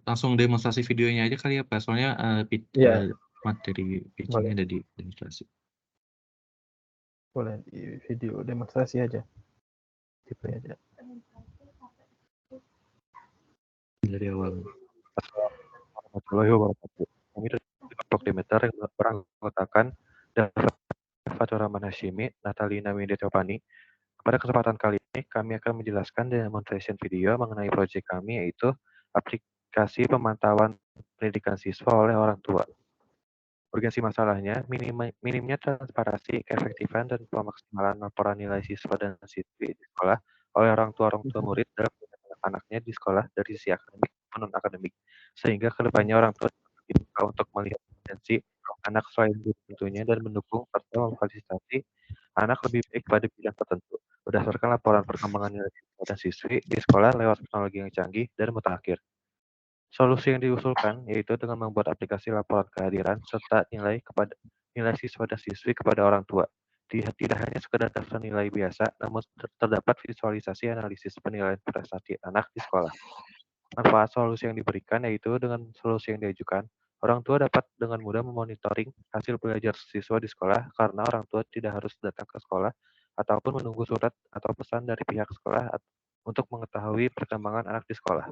Langsung demonstrasi videonya aja kali ya, Pak? Soalnya, Iya, materi pitching-nya boleh ada di demonstrasi. boleh di video demonstrasi aja, gitu aja. Dari awal. Warahmatullahi wabarakatuh. Kami dari kelompok Demeter yang beranggotakan Fatur Rahman Hasyimi, Natalina Windy Topani. Pada kesempatan kali ini, kami akan menjelaskan demonstration video mengenai proyek kami, yaitu aplikasi pemantauan pendidikan siswa oleh orang tua. Urgensi masalahnya, minimnya transparansi, keefektifan, dan pemaksimalan laporan nilai siswa dan siswi di sekolah oleh orang tua murid dalam anak-anaknya di sekolah dari sisi akademik maupun non-akademik. Sehingga kedepannya orang tua dibuka untuk melihat potensi anak selain guru tentunya dan mendukung serta memfasilitasi anak lebih baik pada bidang tertentu. Berdasarkan laporan perkembangan nilai siswa dan siswi di sekolah lewat teknologi yang canggih dan mutakhir. Solusi yang diusulkan yaitu dengan membuat aplikasi laporan kehadiran serta nilai siswa dan siswi kepada orang tua. Tidak hanya sekedar daftar nilai biasa, namun terdapat visualisasi analisis penilaian prestasi anak di sekolah. Manfaat solusi yang diberikan yaitu dengan solusi yang diajukan, orang tua dapat dengan mudah memonitoring hasil belajar siswa di sekolah karena orang tua tidak harus datang ke sekolah ataupun menunggu surat atau pesan dari pihak sekolah untuk mengetahui perkembangan anak di sekolah.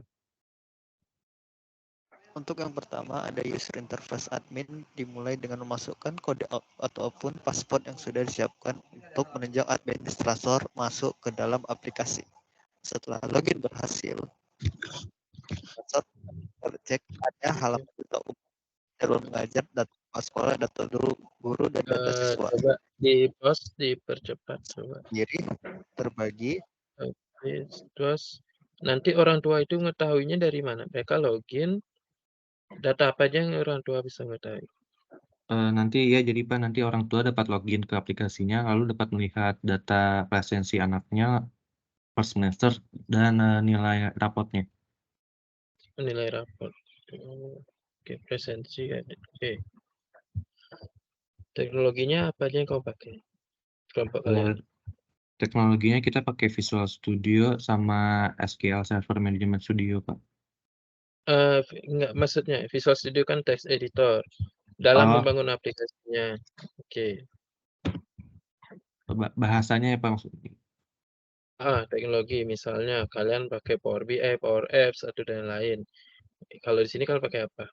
Untuk yang pertama ada user interface admin, dimulai dengan memasukkan kode ataupun password yang sudah disiapkan untuk menunjuk administrator masuk ke dalam aplikasi. Setelah login berhasil, tercek ada halaman data umum, jalur mengajar, data sekolah, data guru, dan data siswa. Coba di-pause, dipercepat coba. Kiri terbagi. Oke, terus nanti orang tua itu mengetahuinya dari mana? Mereka login, data apa aja yang orang tua bisa mengetahui? Nanti ya jadi Pak, nanti orang tua dapat login ke aplikasinya, lalu dapat melihat data presensi anaknya per semester dan, nilai rapotnya. Menilai rapot. Oke, presensi ada. Oke. Teknologinya apa aja yang kau pakai? Kelompok kalian. Teknologinya kita pakai Visual Studio sama SQL Server Management Studio, Pak. Enggak, maksudnya Visual Studio kan text editor. Dalam membangun aplikasinya. Oke. Bahasanya ya Pak maksudnya? Teknologi misalnya kalian pakai Power BI, Power Apps, atau dan lain. Kalau di sini kalian pakai apa?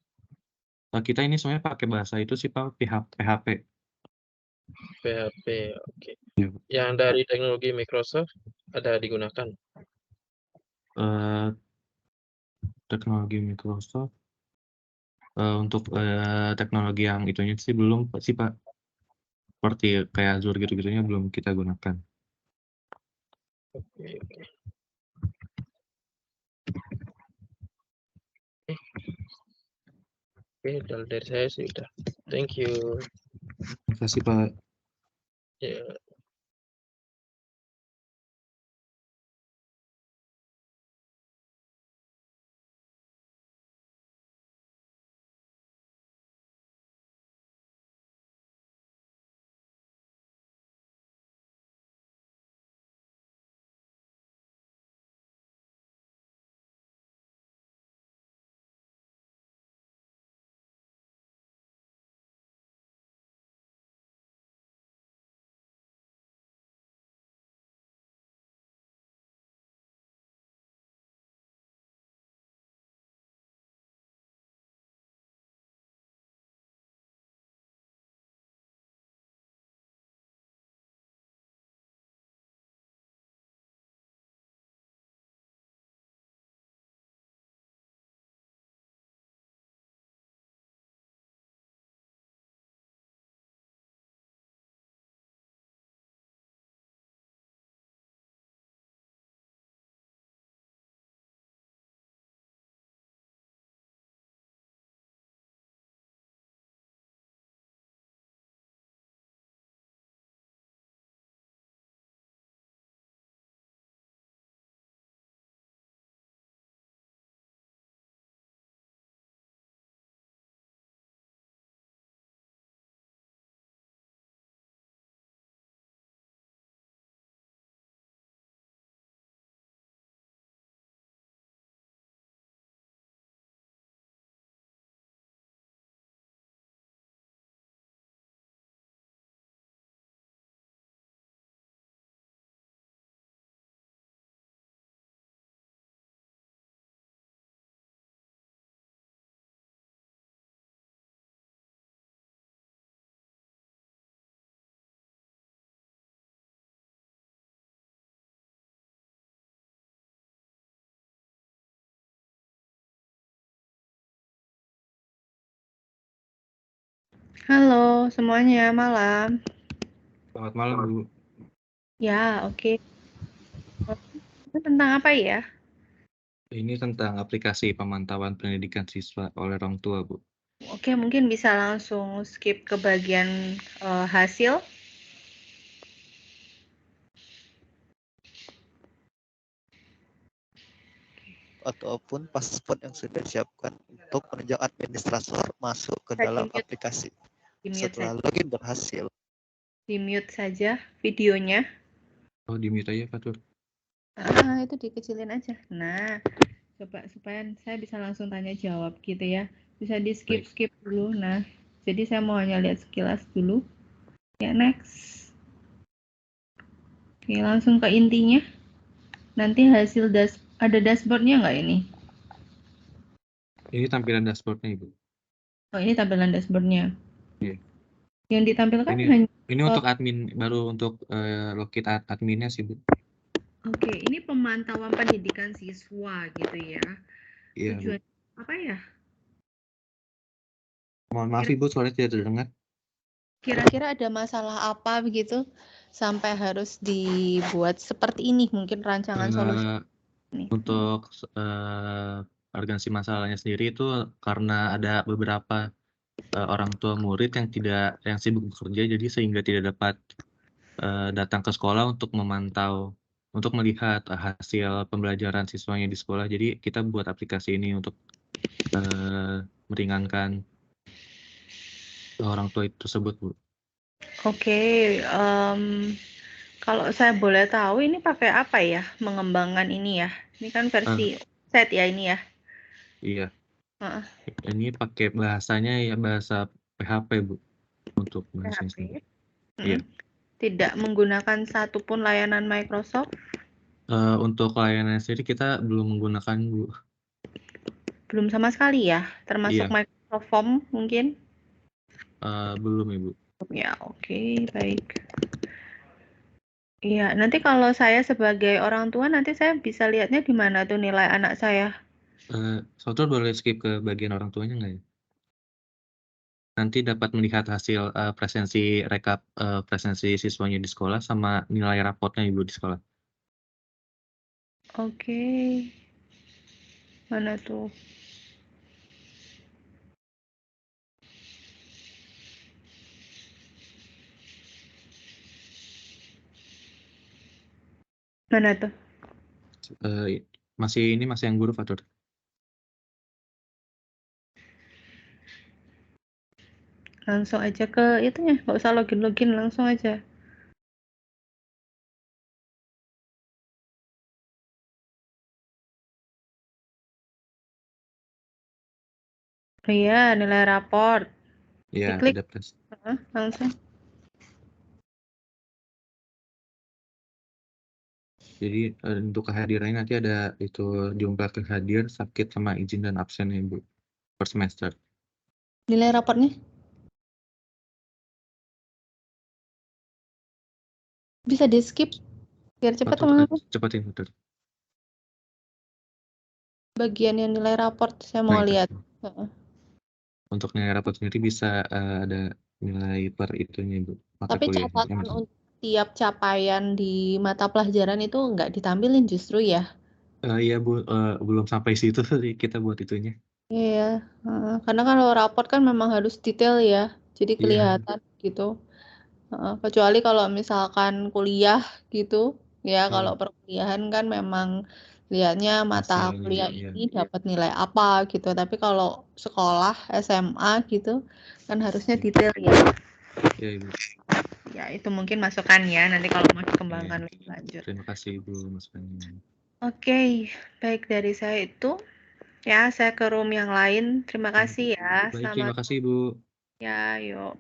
Kita ini sebenarnya pakai bahasa itu sih Pak, PHP. PHP, oke. Iya. Yang dari teknologi Microsoft ada digunakan? Teknologi Microsoft, untuk teknologi yang itunya sih belum sih Pak. Seperti kayak Azure gitu-gitunya belum kita gunakan. Oke. Oke, dari saya sih udah. Thank you. Terima kasih Pak. Ya. Halo semuanya, malam. Selamat malam, Bu. Ya, oke. Itu tentang apa ya? Ini tentang aplikasi pemantauan pendidikan siswa oleh orang tua, Bu. Oke, mungkin bisa langsung skip ke bagian hasil. Ataupun paspor yang sudah disiapkan untuk penunjang administrator masuk ke Bisa dalam di-mute, aplikasi. saja. Setelah login berhasil, Di-mute saja videonya. Oh, di-mute aja, Fatur. Itu dikecilin aja. Nah, coba supaya saya bisa langsung tanya jawab gitu ya. Bisa di Baik. skip dulu. Nah, jadi saya mau hanya lihat sekilas dulu. Ya, next. Oke, langsung ke intinya. Nanti hasil ada dashboardnya nggak ini? Ini tampilan dashboard-nya, Ibu. Oh, ini tampilan dashboardnya. Iya. Yang ditampilkan Ini hanya untuk admin, baru untuk login adminnya sih, Bu. Oke, ini pemantauan pendidikan siswa gitu ya. Iya, Bu. Tujuan apa ya? Mohon maaf, Ibu, soalnya tidak terdengar. Kira-kira ada masalah apa begitu sampai harus dibuat seperti ini? Mungkin rancangan solusi ini. Untuk urgensi masalahnya sendiri itu karena ada beberapa orang tua murid yang sibuk bekerja, jadi sehingga tidak dapat datang ke sekolah untuk memantau, untuk melihat hasil pembelajaran siswanya di sekolah. Jadi kita buat aplikasi ini untuk meringankan orang tua itu tersebut, Bu. Oke, kalau saya boleh tahu ini pakai apa ya mengembangkan ini ya? Ini kan versi set ya ini ya. Iya. Heeh. Ini pakai bahasanya ya bahasa PHP, Bu, untuk bahasanya PHP. sendiri. Iya. Tidak menggunakan satupun layanan Microsoft. Untuk layanan sendiri kita belum menggunakan, Bu. Belum sama sekali ya, termasuk Iya. Microsoft Form mungkin? Belum, Ibu. Ya, oke, baik. Iya, nanti kalau saya sebagai orang tua nanti saya bisa lihatnya di mana tuh nilai anak saya? Saudara boleh skip ke bagian orang tuanya nggak ya? Nanti dapat melihat hasil presensi siswanya di sekolah sama nilai raportnya, Ibu, di sekolah. Oke. Mana tuh? Mana tuh? Masih yang guru, Fatur. Langsung aja ke itunya, nggak usah login langsung aja. Iya, nilai raport. Iya, Diklik. ada plus. Langsung. Jadi untuk kehadirannya nanti ada itu jumlah hadir, sakit, sama izin dan absennya, Ibu, per semester. Nilai raportnya? Bisa di skip biar cepat teman-teman. Cepatin, Fatur. Bagian yang nilai raport saya mau lihat. Untuk nilai raport sendiri bisa ada nilai per itunya, Ibu. Tapi catatan untuk tiap capaian di mata pelajaran itu nggak ditampilin justru ya? Iya, Bu, belum sampai situ sih kita buat itunya. Iya, karena kalau raport kan memang harus detail ya, jadi kelihatan gitu. Kecuali kalau misalkan kuliah gitu, ya kalau perkuliahan kan memang lihatnya mata kuliah ini dapat nilai apa gitu. Tapi kalau sekolah SMA gitu kan harusnya detail ya. Iya, Ibu. Ya itu mungkin masukan ya nanti kalau mau dikembangkan lebih lanjut. Terima kasih, Ibu, masukannya. Oke, baik dari saya itu. Ya, saya ke room yang lain. Terima kasih ya. Baik, terima kasih, Ibu. Ya, yuk.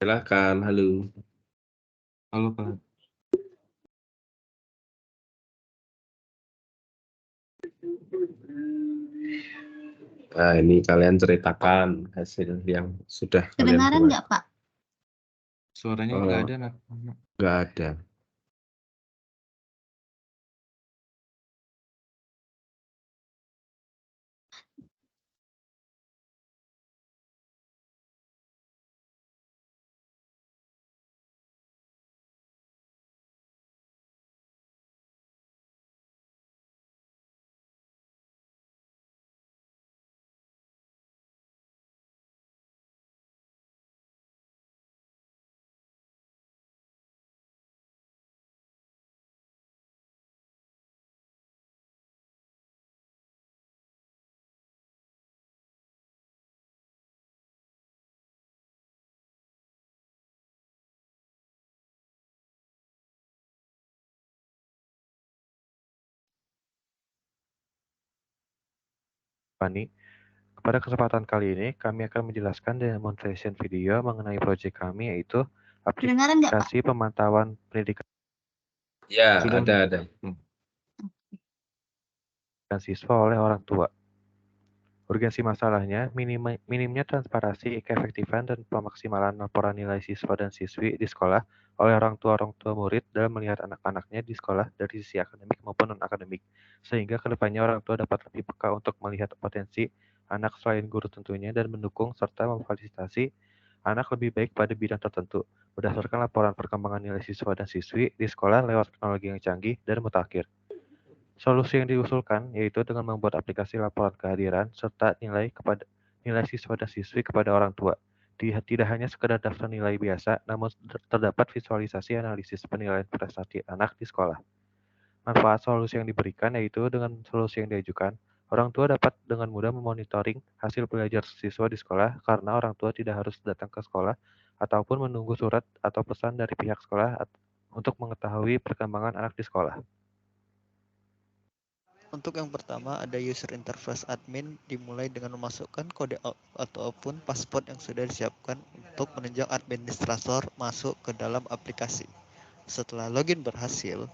Silakan, halo. Halo, Pak. Nah, ini kalian ceritakan hasil yang sudah kalian Kedengaran buat. nggak, Pak? Suaranya Oh. nggak ada, Nak. Nggak ada. Fani. Pada kesempatan kali ini, kami akan menjelaskan demonstration video mengenai proyek kami, yaitu Kedengaran nggak, Pak? aplikasi pemantauan pendidikan Ya, Sudah. ada. siswa oleh orang tua. Urgensi masalahnya, minimnya transparansi, keefektifan, dan pemaksimalan laporan nilai siswa dan siswi di sekolah oleh orang tua murid dalam melihat anak-anaknya di sekolah dari sisi akademik maupun non-akademik, sehingga kedepannya orang tua dapat lebih peka untuk melihat potensi anak selain guru tentunya dan mendukung serta memfasilitasi anak lebih baik pada bidang tertentu, berdasarkan laporan perkembangan nilai siswa dan siswi di sekolah lewat teknologi yang canggih dan mutakhir. Solusi yang diusulkan yaitu dengan membuat aplikasi laporan kehadiran serta nilai siswa dan siswi kepada orang tua. Tidak hanya sekedar daftar nilai biasa, namun terdapat visualisasi analisis penilaian prestasi anak di sekolah. Manfaat solusi yang diberikan yaitu dengan solusi yang diajukan, orang tua dapat dengan mudah memonitoring hasil belajar siswa di sekolah karena orang tua tidak harus datang ke sekolah ataupun menunggu surat atau pesan dari pihak sekolah untuk mengetahui perkembangan anak di sekolah. Untuk yang pertama ada user interface admin dimulai dengan memasukkan kode ataupun password yang sudah disiapkan untuk menunjang administrator masuk ke dalam aplikasi. Setelah login berhasil,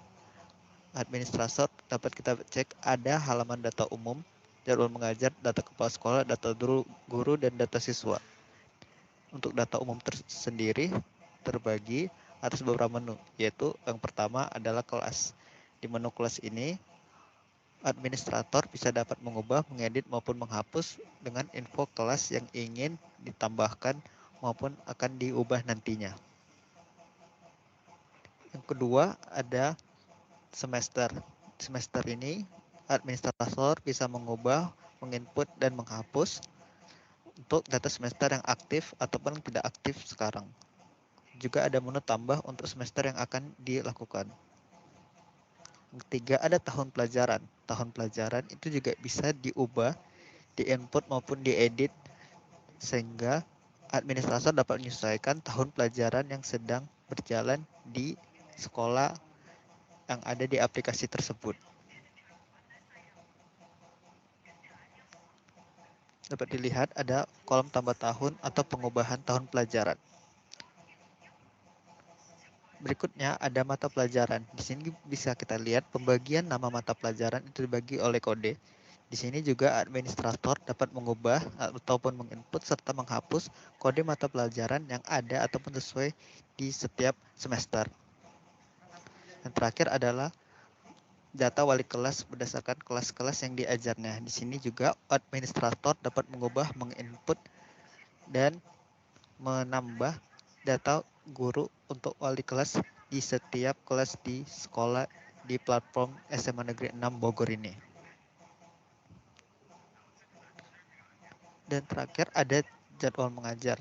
administrator dapat kita cek ada halaman data umum, jadwal mengajar, data kepala sekolah, data guru, dan data siswa. Untuk data umum tersendiri terbagi atas beberapa menu, yaitu yang pertama adalah kelas. Di menu kelas ini, administrator bisa dapat mengubah, mengedit, maupun menghapus dengan info kelas yang ingin ditambahkan maupun akan diubah nantinya. Yang kedua ada semester. Semester ini administrator bisa mengubah, menginput, dan menghapus untuk data semester yang aktif ataupun tidak aktif sekarang. Juga ada menu tambah untuk semester yang akan dilakukan. Yang ketiga ada tahun pelajaran. Tahun pelajaran itu juga bisa diubah, di-input maupun diedit sehingga administrator dapat menyesuaikan tahun pelajaran yang sedang berjalan di sekolah yang ada di aplikasi tersebut. Dapat dilihat ada kolom tambah tahun atau pengubahan tahun pelajaran. Berikutnya ada mata pelajaran. Di sini bisa kita lihat pembagian nama mata pelajaran itu dibagi oleh kode. Di sini juga administrator dapat mengubah ataupun menginput serta menghapus kode mata pelajaran yang ada ataupun sesuai di setiap semester. Yang terakhir adalah data wali kelas berdasarkan kelas-kelas yang diajarnya. Di sini juga administrator dapat mengubah, menginput, dan menambah data guru untuk wali kelas di setiap kelas di sekolah di platform SMA Negeri 6 Bogor ini. Dan terakhir ada jadwal mengajar.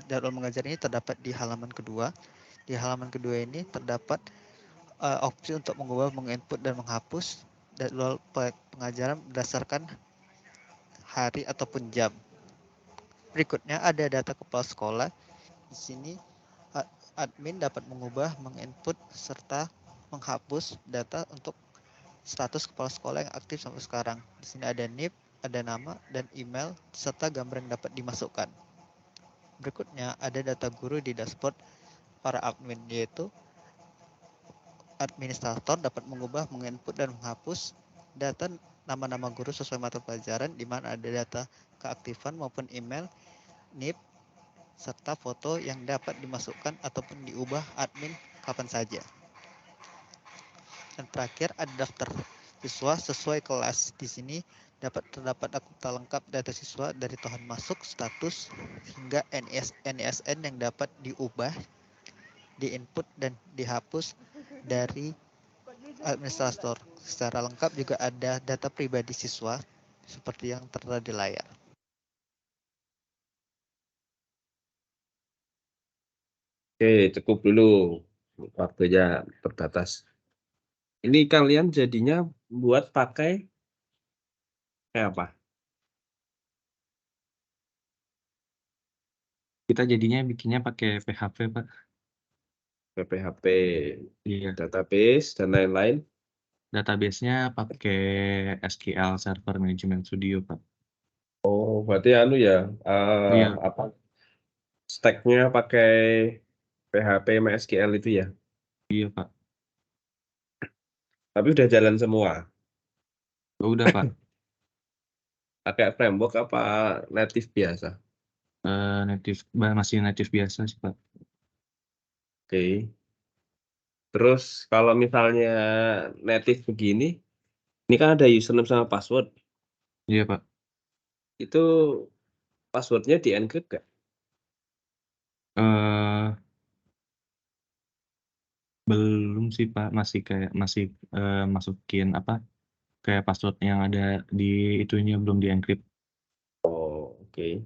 Jadwal mengajar ini terdapat di halaman kedua. Di halaman kedua ini terdapat opsi untuk mengubah, menginput, dan menghapus jadwal pengajaran berdasarkan hari ataupun jam. Berikutnya ada data kepala sekolah. Di sini admin dapat mengubah, menginput, serta menghapus data untuk status kepala sekolah yang aktif sampai sekarang. Di sini ada NIP, ada nama dan email, serta gambar yang dapat dimasukkan. Berikutnya ada data guru di dashboard para admin, yaitu administrator dapat mengubah, menginput, dan menghapus data nama-nama guru sesuai mata pelajaran, di mana ada data keaktifan maupun email, NIP, serta foto yang dapat dimasukkan ataupun diubah admin kapan saja. Dan terakhir ada daftar siswa sesuai kelas. Di sini terdapat akta lengkap data siswa dari tahun masuk, status, hingga NISN yang dapat diubah, diinput, dan dihapus dari administrator. Secara lengkap juga ada data pribadi siswa seperti yang tertera di layar. Oke, cukup dulu. Waktunya terbatas. Ini kalian jadinya buat pakai kayak apa? Kita jadinya bikinnya pakai PHP, Pak. PHP, Iya. database, dan lain-lain. Database-nya pakai SQL Server Management Studio, Pak. Oh, berarti anu ya, Iya. apa? Stack-nya pakai PHP MySQL itu ya? Iya, Pak. Tapi udah jalan semua. Oh, udah, Pak. Pakai framework apa native biasa? Masih native biasa sih, Pak. Oke. Terus kalau misalnya native begini, ini kan ada username sama password. Iya, Pak. Itu passwordnya di-encrypt nggak? Eh, belum sih, Pak. Masih masukin apa? Kayak password yang ada di itunya belum di-encrypt. Oh, oke.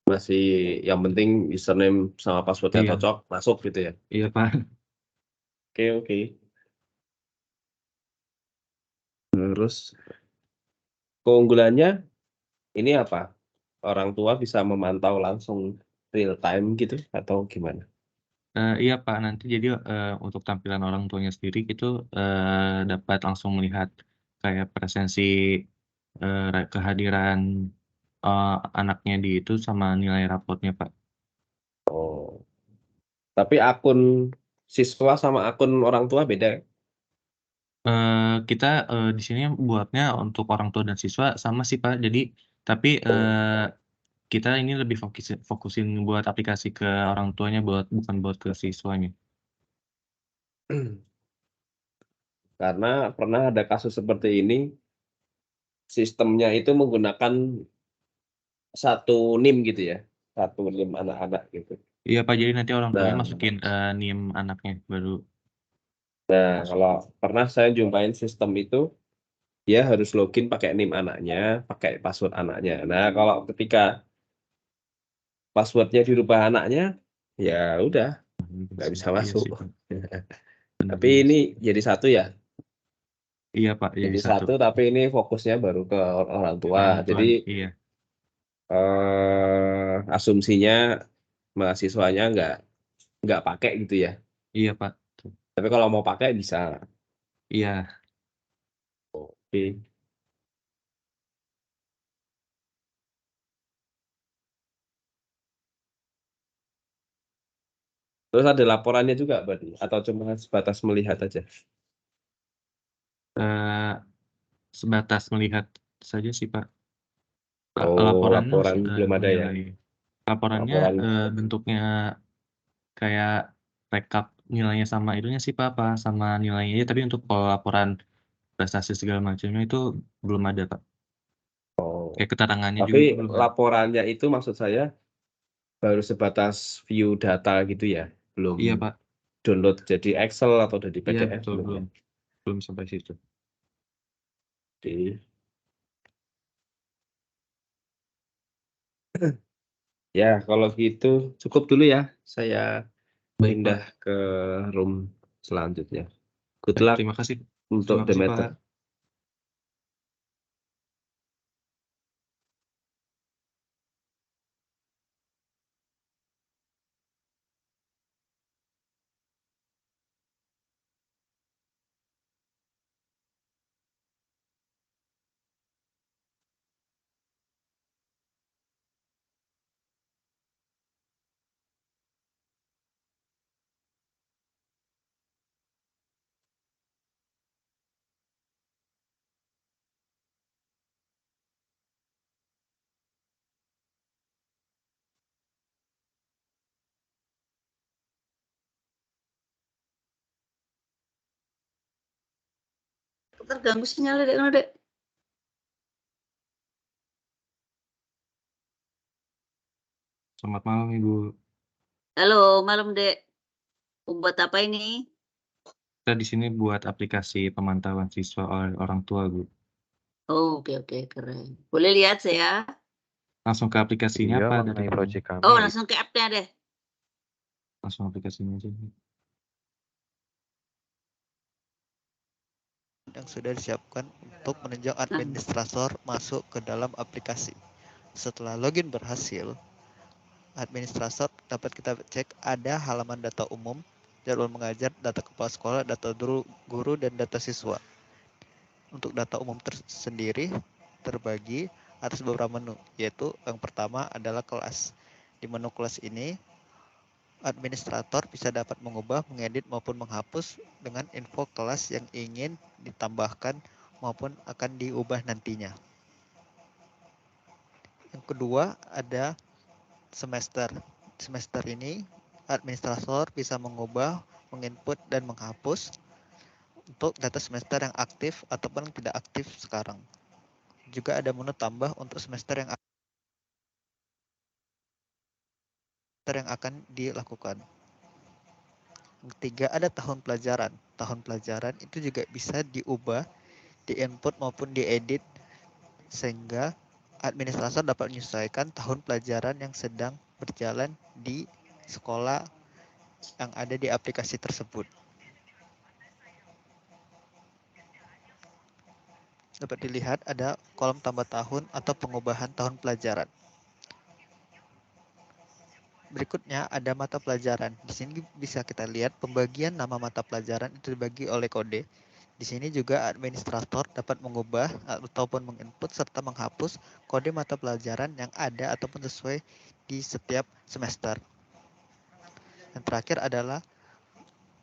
Masih yang penting username sama passwordnya Iya. cocok, masuk gitu ya. Iya, Pak. Oke. Terus keunggulannya ini apa? Orang tua bisa memantau langsung real time gitu atau gimana? Iya, Pak. Nanti jadi untuk tampilan orang tuanya sendiri itu dapat langsung melihat kayak presensi kehadiran anaknya di itu sama nilai rapotnya, Pak. Oh, tapi akun siswa sama akun orang tua beda. Kita di sini buatnya untuk orang tua dan siswa sama sih, Pak. Jadi tapi kita ini lebih fokusin buat aplikasi ke orang tuanya, bukan buat ke siswanya. Karena pernah ada kasus seperti ini, sistemnya itu menggunakan satu NIM gitu ya, satu NIM anak-anak gitu. Iya, Pak. Jadi nanti orang tuanya Nah, masukin NIM anaknya baru masuk. kalau pernah saya jumpain sistem itu, dia harus login pakai NIM anaknya, pakai password anaknya. Nah, kalau ketika passwordnya dirubah anaknya, ya udah nggak bisa Iya masuk. sih, Pak. Benar Tapi juga ini sih. jadi satu ya, Iya, Pak. Jadi jadi satu. satu tapi ini fokusnya baru ke orang tua. Orang tua. Jadi Iya. asumsinya mahasiswanya nggak pakai gitu ya. Iya, Pak. Tapi kalau mau pakai bisa. Iya. Oke. Terus ada laporannya juga berarti atau cuma sebatas melihat aja? Sebatas melihat saja sih, Pak. Oh, Laporannya laporan belum ada ya. laporannya Laporan. bentuknya kayak rekap nilainya sama itunya sih, Pak, sama nilainya aja. Tapi untuk kalau laporan prestasi segala macamnya itu belum ada, Pak. Oh. Kayak keterangannya juga Tapi itu belum ada. laporannya itu maksud saya baru sebatas view data gitu ya, belum Iya, Pak. download jadi Excel atau jadi Iya, PDF betul, belum ya? belum sampai situ. Oke. Ya, kalau gitu cukup dulu ya. Saya Baik, pindah Pak. ke room selanjutnya. Good Baik, luck terima kasih. untuk Terima kasih, Demeter. Pak. terganggu sinyalnya Dek, ngono, Dek. Selamat malam, Ibu. Halo, malam, Dek. Buat apa ini? Kita di sini buat aplikasi pemantauan siswa oleh orang tua, Bu. Oh, oke, keren. Boleh lihat saya? Langsung ke aplikasinya Iya, apa mengenai dari proyek kami. Oh, langsung ke app-nya deh. langsung aplikasinya aja? Yang sudah disiapkan untuk menunjuk administrator masuk ke dalam aplikasi. Setelah login berhasil, administrator dapat kita cek ada halaman data umum, jadwal mengajar, data kepala sekolah, data guru, dan data siswa. Untuk data umum tersendiri terbagi atas beberapa menu, yaitu yang pertama adalah kelas. Di menu kelas ini, administrator bisa dapat mengubah, mengedit, maupun menghapus dengan info kelas yang ingin ditambahkan maupun akan diubah nantinya. Yang kedua ada semester. Semester ini administrator bisa mengubah, menginput, dan menghapus untuk data semester yang aktif ataupun tidak aktif sekarang. Juga ada menu tambah untuk semester yang akan dilakukan. Yang ketiga ada tahun pelajaran. Tahun pelajaran itu juga bisa diubah, di-input maupun diedit sehingga administrator dapat menyesuaikan tahun pelajaran yang sedang berjalan di sekolah yang ada di aplikasi tersebut. Dapat dilihat ada kolom tambah tahun atau pengubahan tahun pelajaran. Berikutnya ada mata pelajaran. Di sini bisa kita lihat pembagian nama mata pelajaran itu dibagi oleh kode. Di sini juga administrator dapat mengubah ataupun menginput serta menghapus kode mata pelajaran yang ada ataupun sesuai di setiap semester. Yang terakhir adalah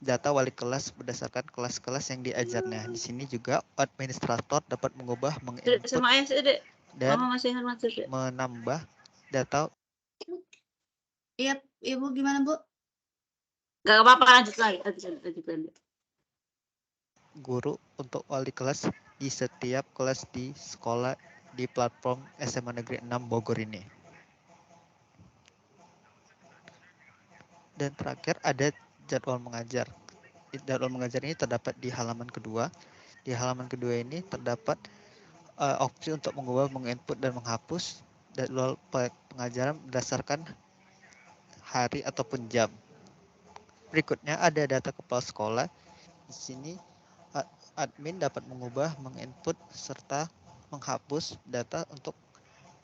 data wali kelas berdasarkan kelas-kelas yang diajarnya. Di sini juga administrator dapat mengubah, menginput, dan menambah data. Iya, Ibu gimana, Bu? Gak apa-apa, lanjutkan. Guru untuk wali kelas di setiap kelas di sekolah di platform SMA Negeri 6 Bogor ini. Dan terakhir ada jadwal mengajar. Jadwal mengajar ini terdapat di halaman kedua. Di halaman kedua ini terdapat opsi untuk mengubah, menginput, dan menghapus jadwal pengajaran berdasarkan hari ataupun jam. Berikutnya ada data kepala sekolah. Di sini admin dapat mengubah, menginput, serta menghapus data untuk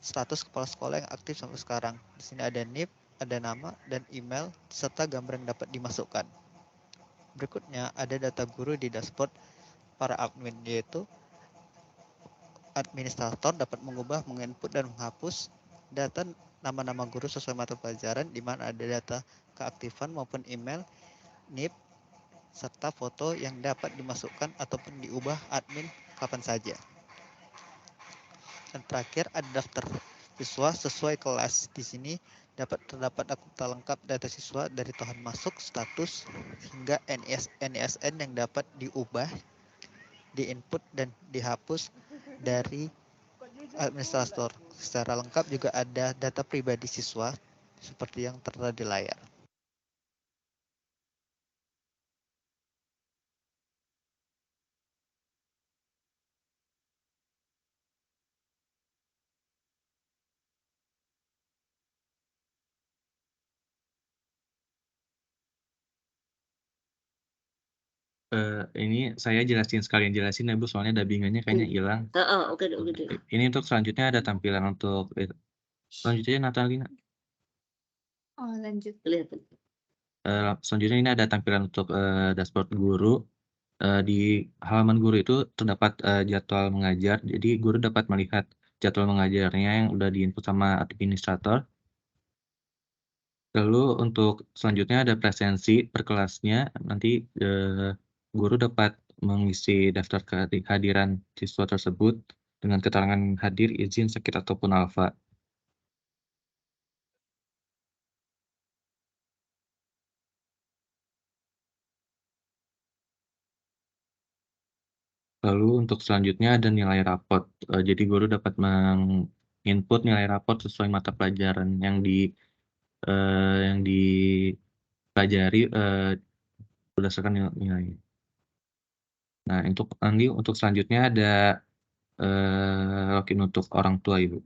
status kepala sekolah yang aktif sampai sekarang. Di sini ada NIP, ada nama dan email, serta gambar yang dapat dimasukkan. Berikutnya ada data guru di dashboard para admin, yaitu administrator dapat mengubah, menginput, dan menghapus data nama-nama guru sesuai mata pelajaran, di mana ada data keaktifan maupun email, NIP, serta foto yang dapat dimasukkan ataupun diubah admin kapan saja. Dan terakhir ada daftar siswa sesuai kelas. Di sini terdapat data lengkap data siswa dari tahun masuk, status, hingga NISN yang dapat diubah, diinput, dan dihapus dari administrator. Secara lengkap juga ada data pribadi siswa seperti yang tertera di layar. Ini saya sekalian jelasin ya Bu, soalnya dubbingannya kayaknya hilang. Oke. Ini untuk selanjutnya ada tampilan untuk selanjutnya Natalina. Oh, lanjut. Kelihatan. Selanjutnya ini ada tampilan untuk dashboard guru. Di halaman guru itu terdapat jadwal mengajar. Jadi guru dapat melihat jadwal mengajarnya yang udah diinput sama administrator. Lalu untuk selanjutnya ada presensi per kelasnya. Nanti guru dapat mengisi daftar kehadiran siswa tersebut dengan keterangan hadir, izin, sakit, ataupun alfa. Lalu untuk selanjutnya ada nilai rapot. Jadi guru dapat menginput nilai rapot sesuai mata pelajaran yang dipelajari berdasarkan nilai. Nah, untuk selanjutnya ada login untuk orang tua Ibu.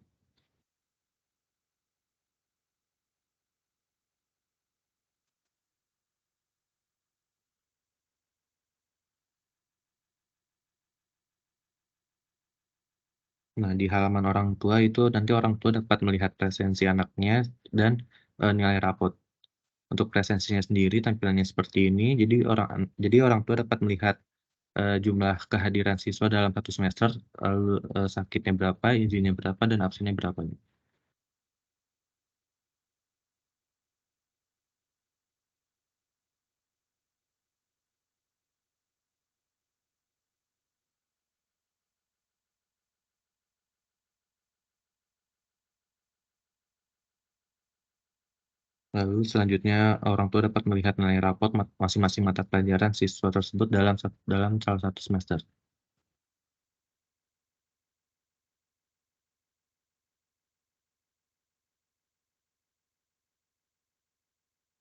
Nah, di halaman orang tua itu nanti orang tua dapat melihat presensi anaknya dan nilai rapot. Untuk presensinya sendiri tampilannya seperti ini. Jadi orang tua dapat melihat jumlah kehadiran siswa dalam 1 semester, lalu sakitnya berapa, izinnya berapa, dan absennya berapa. Lalu selanjutnya orang tua dapat melihat nilai rapot masing-masing mata pelajaran siswa tersebut dalam salah satu semester.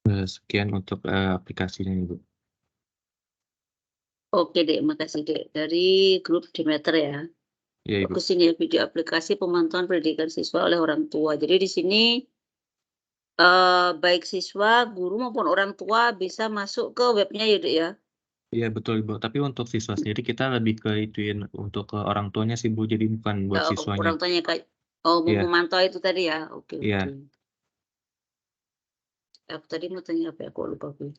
Sekian untuk aplikasinya Ibu. Oke Dek, makasih Dek. Dari grup Demeter ya. Ya Ibu. Fokus ini ya, video aplikasi pemantauan pendidikan siswa oleh orang tua. Jadi di sini baik siswa, guru maupun orang tua bisa masuk ke webnya ya Dek ya. Iya betul Ibu, tapi untuk siswa sendiri kita lebih ke ituin untuk ke orang tuanya sih Bu, jadi bukan buat siswanya. Orang tuanya kayak Iya. memantau itu tadi ya. Oke. Iya. Aku tadi mau tanya apa ya, aku lupa Bu.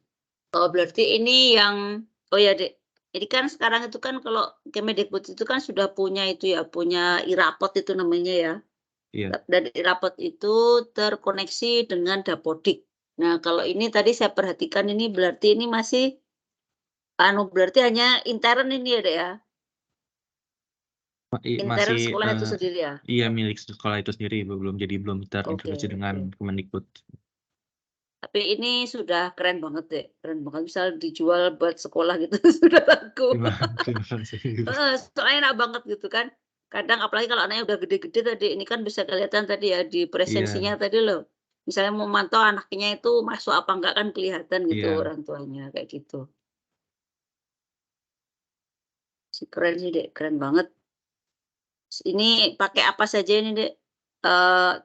Oh berarti ini yang ya Dek. Jadi kan sekarang itu kan kalau Kemendikbud itu kan sudah punya itu ya, punya e-rapot itu namanya ya. Iya. Dan e-rapot itu terkoneksi dengan Dapodik. Nah, kalau ini tadi saya perhatikan ini berarti ini masih berarti hanya intern ini ya, Dek ya? Intern sekolah itu sendiri ya? Iya, milik sekolah itu sendiri Ibu, belum terintegrasi dengan Kemendikbud. Tapi ini sudah keren banget Dek, keren banget, misal dijual buat sekolah gitu sudah laku. Terima kasih. Soalnya enak banget gitu kan. Kadang apalagi kalau anaknya udah gede-gede tadi, ini kan bisa kelihatan tadi ya di presensinya tadi loh. Misalnya mau mantau anaknya itu masuk apa enggak kan kelihatan gitu orang tuanya kayak gitu. Keren sih Dek, keren banget. Ini pakai apa saja ini Dek?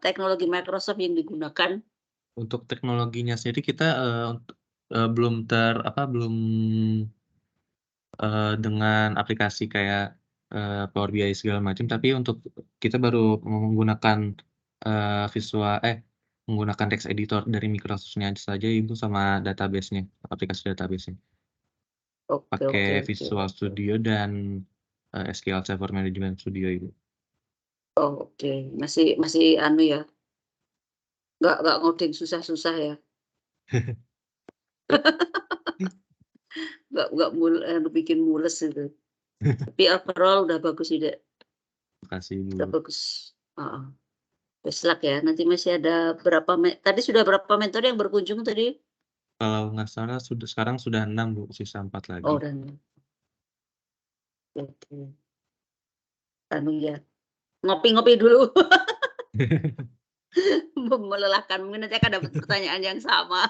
Teknologi Microsoft yang digunakan? Untuk teknologinya sendiri kita belum dengan aplikasi kayak Power BI segala macam, tapi untuk kita baru menggunakan menggunakan text editor dari Microsoft-nya saja Ibu, sama database-nya, aplikasi database-nya. Pakai Visual Studio dan SQL Server Management Studio Ibu. Oh oke, masih anu ya, nggak ngoding susah-susah ya. Nggak bikin mules gitu. Tapi overall udah bagus sih Dek. Terima kasih Bu. Udah bagus. Best luck ya. Nanti masih ada tadi sudah berapa mentor yang berkunjung tadi? Kalau nggak salah sekarang sudah 6 Bu, sisa 4 lagi. Oh udah 6. Oke. Anu ya, ngopi-ngopi dulu. Melelahkan, mungkin nanti akan dapat pertanyaan yang sama.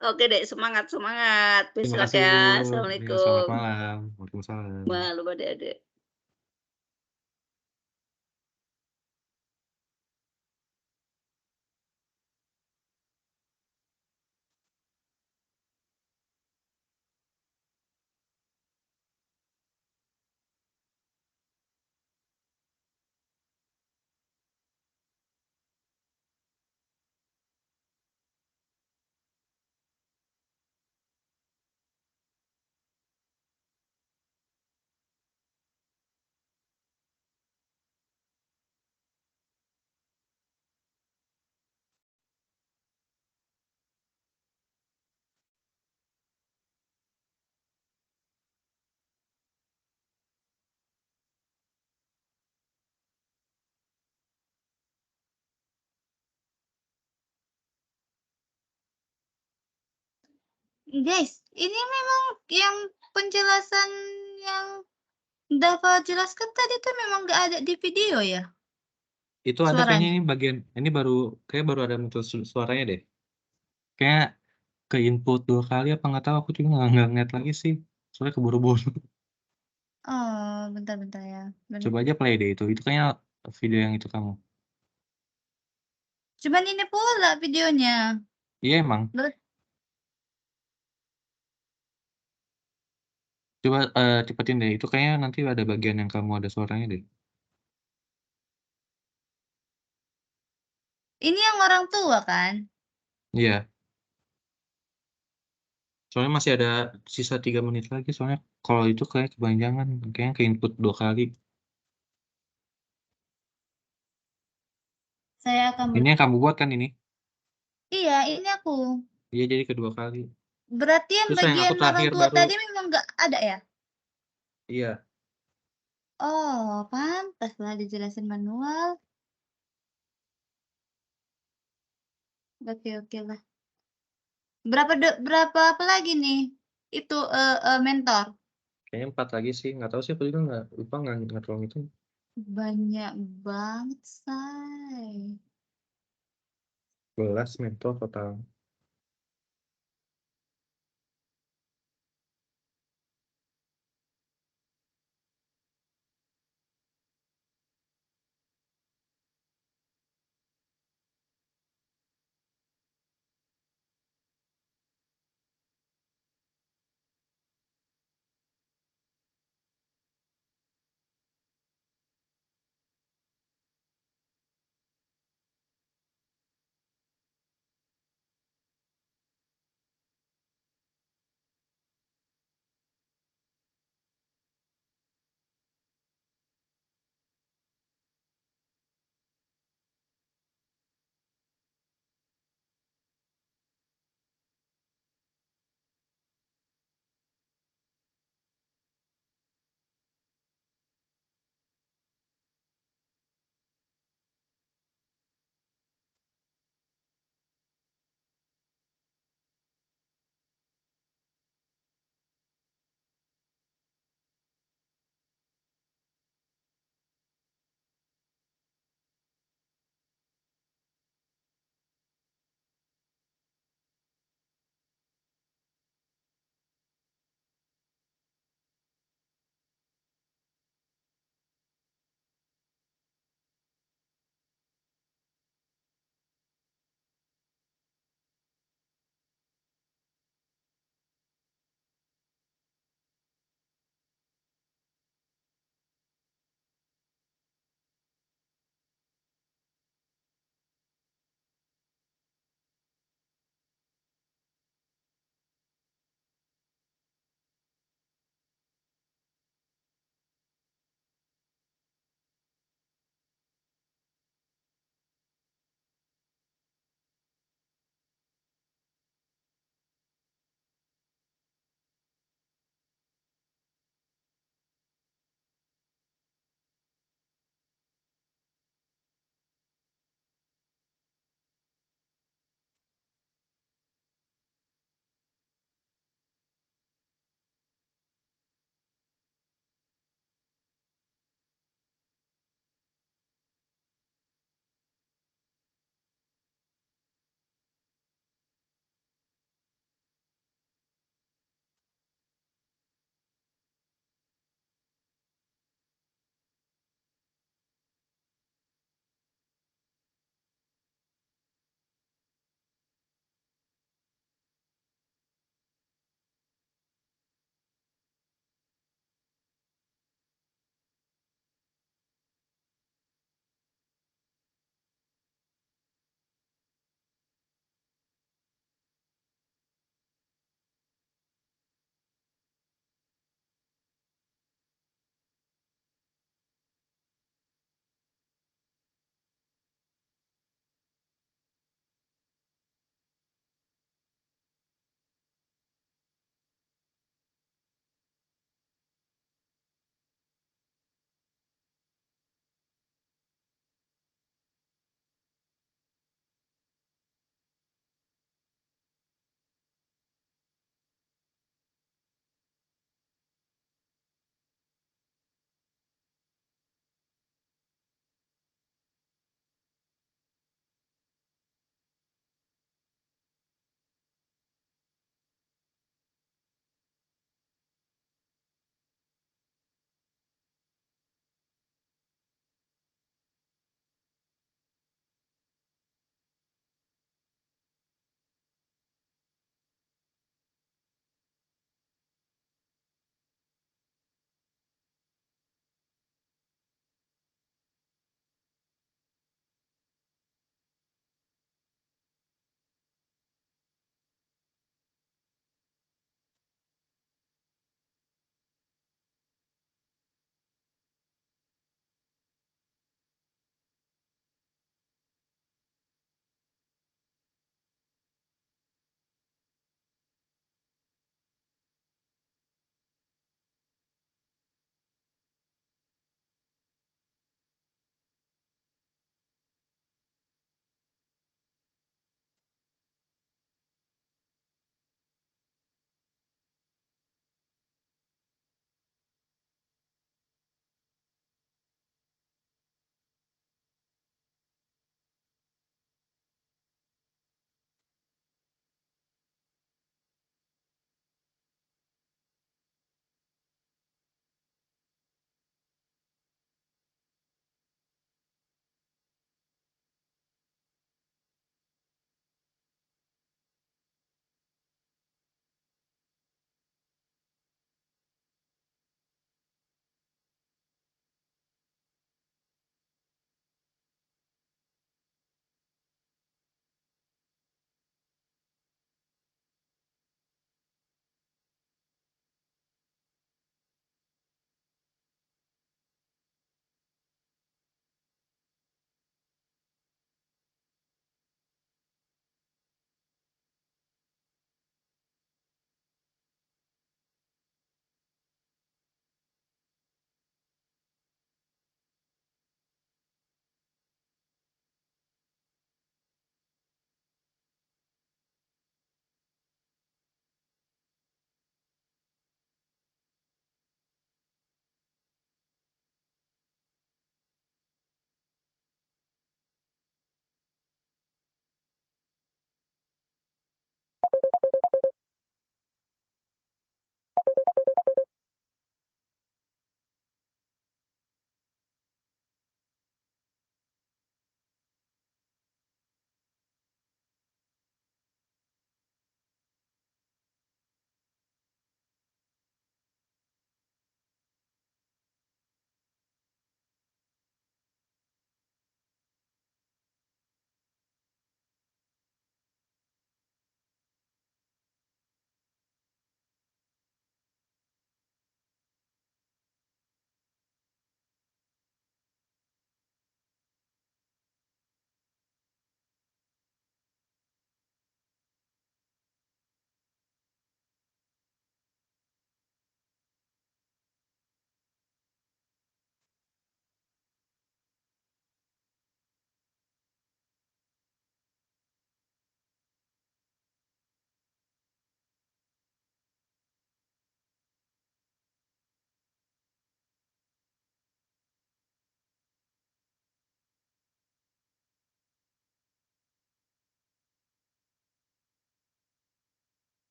Oke Dek, semangat. Best luck ya. Assalamualaikum. Selamat malam. Waalaikumsalam. Malu Adik-adik. Guys, ini memang yang penjelasan yang Dava jelaskan tadi tuh memang nggak ada di video ya? Itu ada kayaknya Suaranya? ini bagian ini baru ada muncul suaranya deh. Kayak ke input 2 kali apa nggak tahu, aku juga nggak ngeliat lagi sih. Soalnya keburu-buru. Oh, bentar ya. Coba aja play deh itu. Itu kayaknya video yang itu kamu. Cuman ini pula videonya. Iya emang. Coba cepetin deh. Itu kayaknya nanti ada bagian yang kamu ada suaranya deh. Ini yang orang tua kan? Iya. Soalnya masih ada sisa 3 menit lagi. Soalnya kalau itu kayak kepanjangan. Kayaknya ke input 2 kali. Saya akan Ini yang kamu buat kan ini? Iya, ini aku. Iya jadi kedua kali. Berarti yang Terus yang aku bagian orang terakhir tua baru. tadi memang nggak ada ya? Iya. Oh, pantas lah dijelasin manual. Oke lah. Berapa apa lagi nih? Itu mentor. Kayaknya 4 lagi sih. Nggak tahu sih, aku juga lupa nggak terlalu itu. Banyak banget, say. 11 mentor total.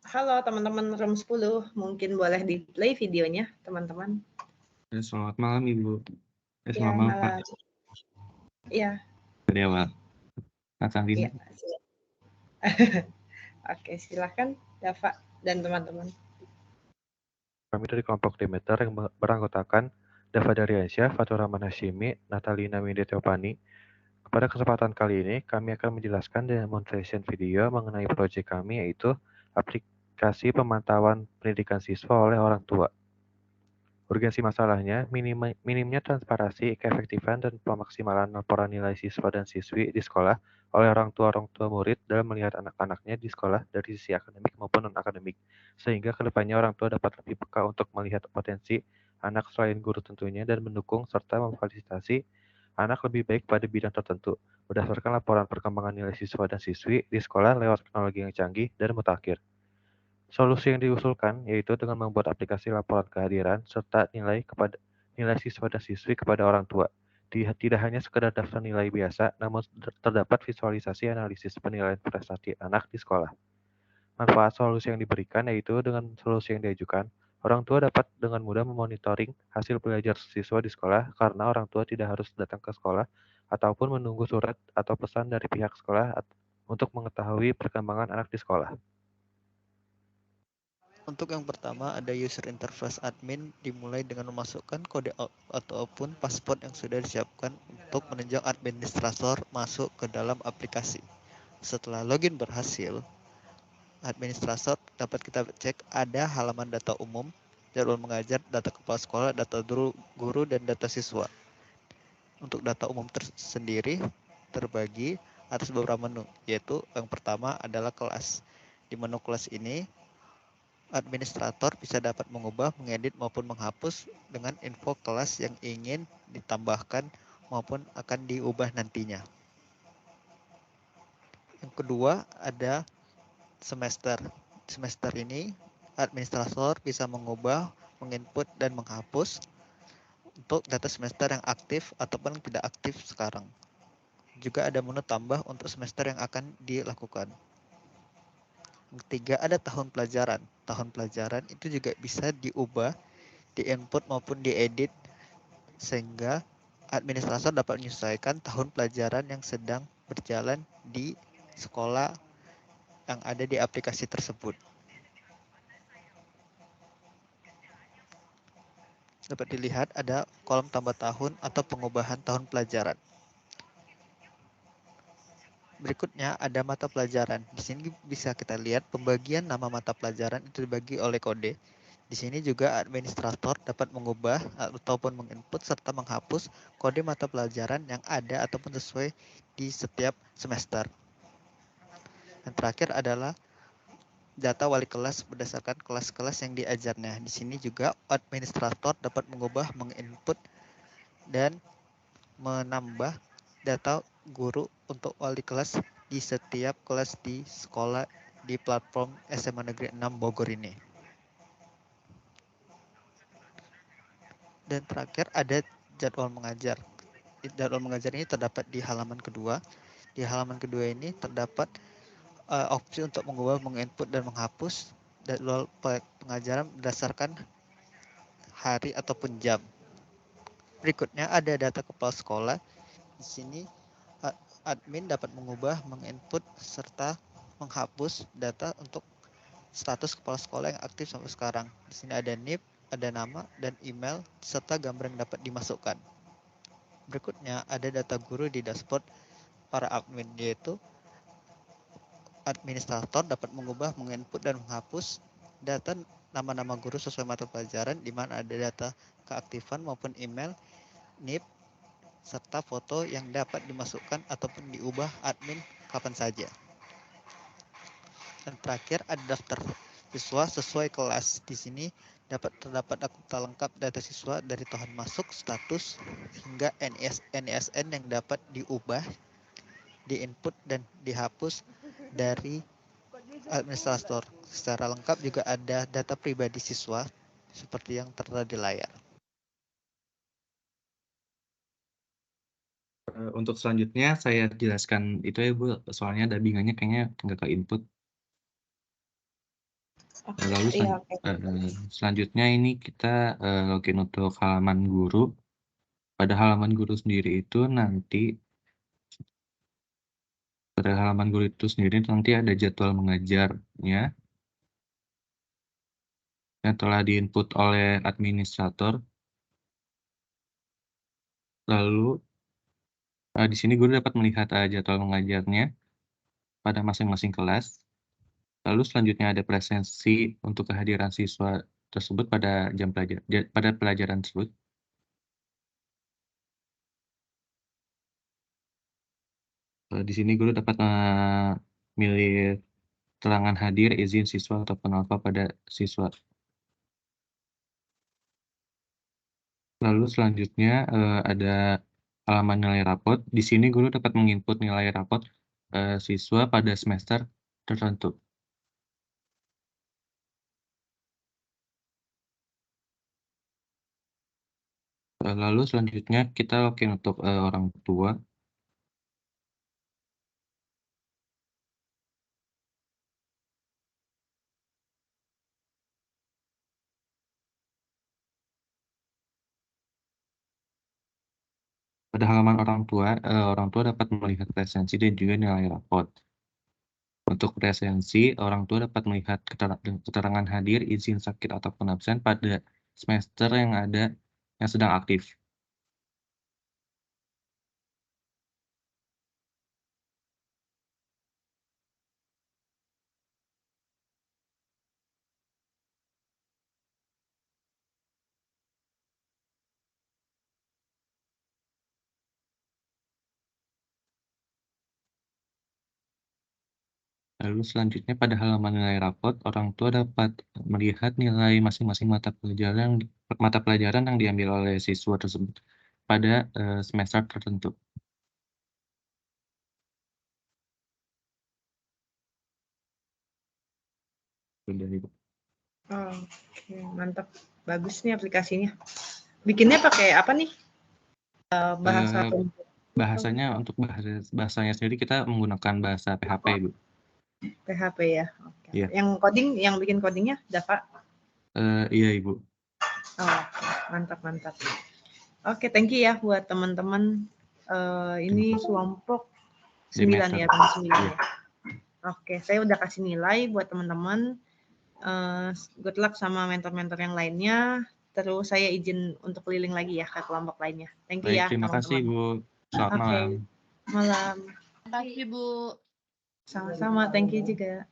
Halo teman-teman Room 10, mungkin boleh di-play videonya teman-teman. Selamat malam Ibu. Ya, Selamat malam Pak. malam. Iya. Dari awal. Kak Sandina. Iya. Oke, silahkan Dava dan teman-teman. Kami dari kelompok Demeter yang beranggotakan Dava Daryansyah, Fatur Rahman Hashimi, Natalina Windy Teopani. Pada kesempatan kali ini, kami akan menjelaskan demonstration video mengenai proyek kami, yaitu aplikasi pemantauan pendidikan siswa oleh orang tua. Urgensi masalahnya, minimnya transparansi, keefektifan, dan pemaksimalan laporan nilai siswa dan siswi di sekolah oleh orang tua murid dalam melihat anak-anaknya di sekolah dari sisi akademik maupun non-akademik, sehingga kedepannya orang tua dapat lebih peka untuk melihat potensi anak selain guru tentunya dan mendukung serta memfasilitasi anak lebih baik pada bidang tertentu, berdasarkan laporan perkembangan nilai siswa dan siswi di sekolah lewat teknologi yang canggih dan mutakhir. Solusi yang diusulkan yaitu dengan membuat aplikasi laporan kehadiran serta nilai siswa dan siswi kepada orang tua. Tidak hanya sekedar daftar nilai biasa, namun terdapat visualisasi analisis penilaian prestasi anak di sekolah. Manfaat solusi yang diberikan yaitu dengan solusi yang diajukan, orang tua dapat dengan mudah memonitoring hasil belajar siswa di sekolah karena orang tua tidak harus datang ke sekolah ataupun menunggu surat atau pesan dari pihak sekolah untuk mengetahui perkembangan anak di sekolah. Untuk yang pertama ada user interface admin dimulai dengan memasukkan kode ataupun password yang sudah disiapkan untuk menunjang administrator masuk ke dalam aplikasi. Setelah login berhasil, administrator dapat kita cek ada halaman data umum, jadwal mengajar, data kepala sekolah, data guru, dan data siswa. Untuk data umum tersendiri terbagi atas beberapa menu, yaitu yang pertama adalah kelas. Di menu kelas ini, administrator bisa dapat mengubah, mengedit, maupun menghapus dengan info kelas yang ingin ditambahkan maupun akan diubah nantinya. Yang kedua ada semester. Semester ini administrator bisa mengubah, menginput, dan menghapus untuk data semester yang aktif ataupun tidak aktif sekarang. Juga ada menu tambah untuk semester yang akan dilakukan. Yang ketiga ada tahun pelajaran. Tahun pelajaran itu juga bisa diubah, di-input maupun diedit sehingga administrator dapat menyesuaikan tahun pelajaran yang sedang berjalan di sekolah yang ada di aplikasi tersebut. Dapat dilihat ada kolom tambah tahun atau pengubahan tahun pelajaran. Berikutnya ada mata pelajaran. Di sini bisa kita lihat pembagian nama mata pelajaran itu dibagi oleh kode. Di sini juga administrator dapat mengubah ataupun menginput serta menghapus kode mata pelajaran yang ada ataupun sesuai di setiap semester. Yang terakhir adalah data wali kelas berdasarkan kelas-kelas yang diajarnya. Di sini juga administrator dapat mengubah, menginput, dan menambah data guru untuk wali kelas di setiap kelas di sekolah di platform SMA Negeri 6 Bogor ini. Dan terakhir ada jadwal mengajar. Jadwal mengajar ini terdapat di halaman kedua. Di halaman kedua ini terdapat opsi untuk mengubah, menginput, dan menghapus jadwal pengajaran berdasarkan hari ataupun jam. Berikutnya ada data kepala sekolah. Di sini admin dapat mengubah, menginput, serta menghapus data untuk status kepala sekolah yang aktif sampai sekarang. Di sini ada NIP, ada nama dan email, serta gambar yang dapat dimasukkan. Berikutnya ada data guru di dashboard para admin, yaitu administrator dapat mengubah, menginput, dan menghapus data nama-nama guru sesuai mata pelajaran, di mana ada data keaktifan maupun email, NIP, serta foto yang dapat dimasukkan ataupun diubah admin kapan saja. Dan terakhir ada daftar siswa sesuai kelas. Di sini terdapat data lengkap data siswa dari tahun masuk, status, hingga NISN yang dapat diubah, diinput, dan dihapus dari administrator. Secara lengkap juga ada data pribadi siswa seperti yang tertera di layar. Untuk selanjutnya saya jelaskan itu ya Bu, soalnya dubbingannya kayaknya nggak ke input. Lalu Iya, oke. selanjutnya ini kita login untuk halaman guru. Pada halaman guru sendiri itu nanti ada jadwal mengajarnya yang telah diinput oleh administrator. Lalu di sini guru dapat melihat jadwal mengajarnya pada masing-masing kelas. Lalu selanjutnya ada presensi untuk kehadiran siswa tersebut pada pada pelajaran tersebut. Di sini guru dapat memilih keterangan hadir, izin siswa, ataupun alfa pada siswa. Lalu selanjutnya ada halaman nilai rapot. Di sini guru dapat menginput nilai rapot siswa pada semester tertentu. Lalu selanjutnya kita login untuk orang tua. Pada halaman orang tua dapat melihat presensi dan juga nilai rapot. Untuk presensi, orang tua dapat melihat keterangan hadir, izin sakit ataupun absen pada semester yang sedang aktif. Lalu selanjutnya pada halaman nilai rapot, orang tua dapat melihat nilai masing-masing mata pelajaran yang diambil oleh siswa tersebut pada semester tertentu. Oke, mantap. Bagus nih aplikasinya. Bikinnya pakai apa nih? Bahasa Bahasanya untuk bahasanya sendiri kita menggunakan bahasa PHP, Bu. PHP ya. Oke. Iya. Yang bikin codingnya Dava? Iya, Ibu. Oh, mantap. Oke, thank you ya buat teman-teman. Ini kelompok 9 ya, kelompok 9 ya. Oke, saya udah kasih nilai buat teman-teman. Good luck sama mentor-mentor yang lainnya. Terus saya izin untuk keliling lagi ya ke kelompok lainnya. Thank you ya. Terima kasih, Bu. Selamat malam. Malam. Terima kasih, Bu. Sama-sama, thank you juga.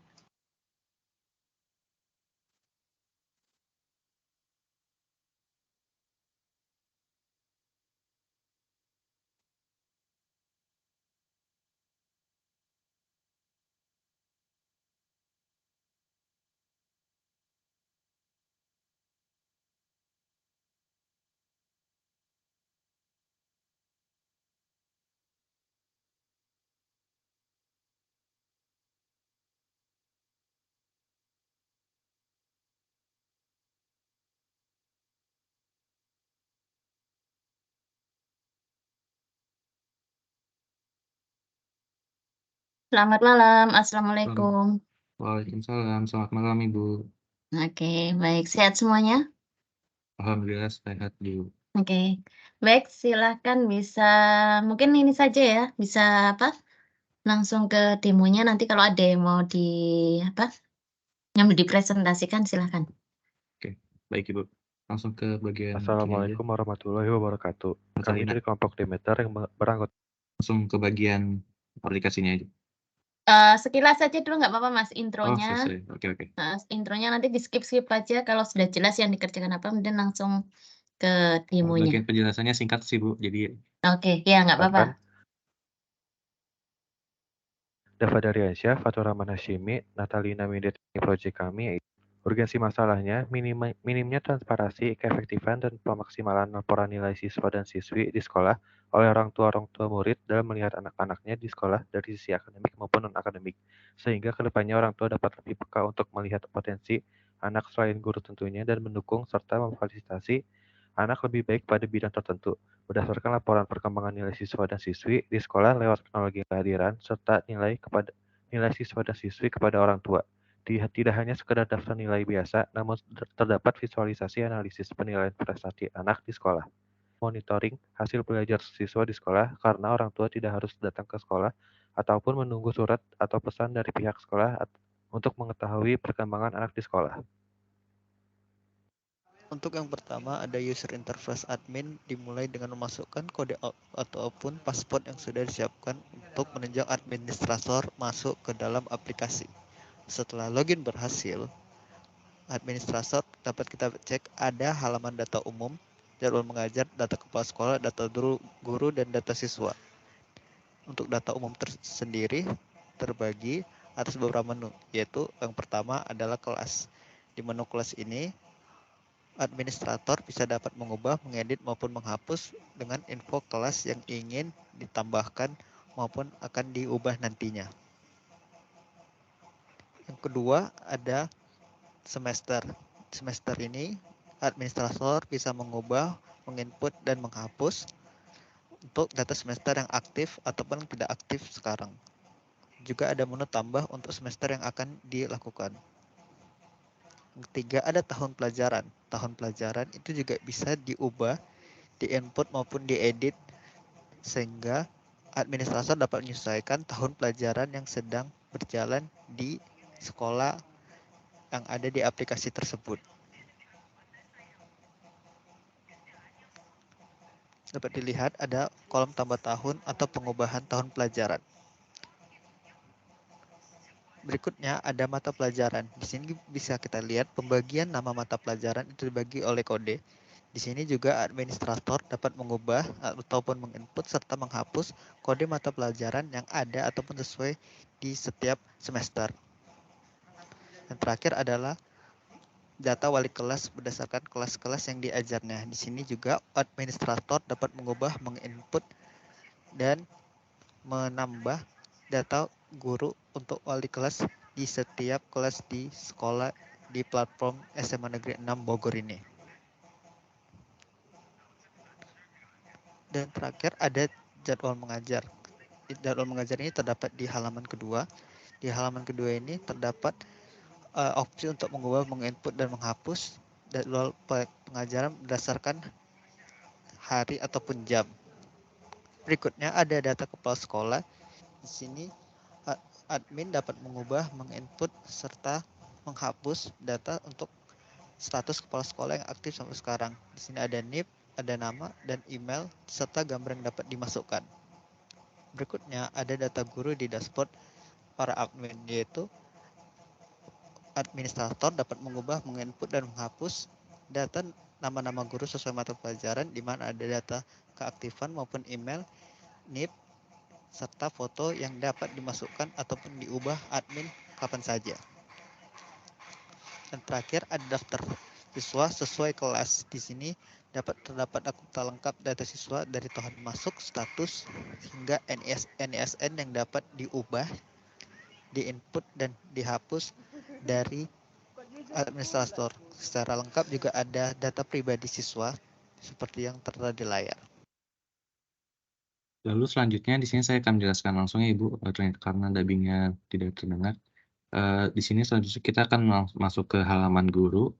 Selamat malam. Assalamualaikum. Waalaikumsalam. Selamat malam, Ibu. Oke, baik. Sehat semuanya? Alhamdulillah sehat, Bu. Oke. Baik, silahkan mungkin ini saja ya, bisa langsung ke demonya nanti kalau ada yang mau yang dipresentasikan silahkan. Oke, baik Ibu. Langsung ke bagian Assalamualaikum warahmatullahi wabarakatuh. Kami dari kelompok Demeter yang beranggota. Langsung ke bagian aplikasinya aja. Sekilas saja dulu nggak apa-apa Mas intronya. Oke. Intronya nanti di skip aja kalau sudah jelas yang dikerjakan apa, kemudian langsung ke demonya. Bagian penjelasannya singkat sih Bu, jadi. Oke, ya nggak apa-apa. Dava Daryansyah, Fatur Rahman Hashimi, Natalina Windet project kami. Urgensi masalahnya, minimnya transparansi, keefektifan, dan pemaksimalan laporan nilai siswa dan siswi di sekolah oleh orang tua murid dalam melihat anak-anaknya di sekolah dari sisi akademik maupun non-akademik. Sehingga kedepannya orang tua dapat lebih peka untuk melihat potensi anak selain guru tentunya dan mendukung serta memfasilitasi anak lebih baik pada bidang tertentu. Berdasarkan laporan perkembangan nilai siswa dan siswi di sekolah lewat teknologi kehadiran serta nilai siswa dan siswi kepada orang tua. Tidak hanya sekedar daftar nilai biasa, namun terdapat visualisasi analisis penilaian prestasi anak di sekolah, monitoring hasil belajar siswa di sekolah karena orang tua tidak harus datang ke sekolah ataupun menunggu surat atau pesan dari pihak sekolah untuk mengetahui perkembangan anak di sekolah. Untuk yang pertama ada user interface admin dimulai dengan memasukkan kode ataupun password yang sudah disiapkan untuk menunjang administrator masuk ke dalam aplikasi. Setelah login berhasil, administrator dapat kita cek ada halaman data umum, jadwal mengajar, data kepala sekolah, data guru, dan data siswa. Untuk data umum tersendiri terbagi atas beberapa menu, yaitu yang pertama adalah kelas. Di menu kelas ini, administrator bisa dapat mengubah, mengedit, maupun menghapus dengan info kelas yang ingin ditambahkan maupun akan diubah nantinya. Yang kedua ada semester. Semester ini administrator bisa mengubah, menginput, dan menghapus untuk data semester yang aktif ataupun tidak aktif sekarang. Juga ada menu tambah untuk semester yang akan dilakukan. Yang ketiga ada tahun pelajaran. Tahun pelajaran itu juga bisa diubah, di-input maupun diedit sehingga administrator dapat menyesuaikan tahun pelajaran yang sedang berjalan di sekolah yang ada di aplikasi tersebut. Dapat dilihat ada kolom tambah tahun atau pengubahan tahun pelajaran. Berikutnya ada mata pelajaran. Di sini bisa kita lihat pembagian nama mata pelajaran itu dibagi oleh kode. Di sini juga administrator dapat mengubah ataupun menginput serta menghapus kode mata pelajaran yang ada ataupun sesuai di setiap semester. Yang terakhir adalah data wali kelas berdasarkan kelas-kelas yang diajarnya. Di sini juga administrator dapat mengubah, menginput, dan menambah data guru untuk wali kelas di setiap kelas di sekolah di platform SMA Negeri 6 Bogor ini. Dan terakhir ada jadwal mengajar. Jadwal mengajar ini terdapat di halaman kedua. Di halaman kedua ini terdapat opsi untuk mengubah, menginput, dan menghapus jadwal pengajaran berdasarkan hari ataupun jam. Berikutnya ada data kepala sekolah. Di sini admin dapat mengubah, menginput, serta menghapus data untuk status kepala sekolah yang aktif sampai sekarang. Di sini ada NIP, ada nama, dan email, serta gambar yang dapat dimasukkan. Berikutnya ada data guru di dashboard para admin, yaitu administrator dapat mengubah, menginput, dan menghapus data nama-nama guru sesuai mata pelajaran, di mana ada data keaktifan maupun email, NIP, serta foto yang dapat dimasukkan ataupun diubah admin kapan saja. Dan terakhir ada daftar siswa sesuai kelas. Di sini terdapat akta lengkap data siswa dari tahun masuk, status, hingga NISN yang dapat diubah, diinput, dan dihapus dari administrator. Secara lengkap juga ada data pribadi siswa seperti yang tertera di layar. Lalu selanjutnya di sini saya akan menjelaskan langsung ya Ibu, karena dubbingnya tidak terdengar. Di sini selanjutnya kita akan masuk ke halaman guru.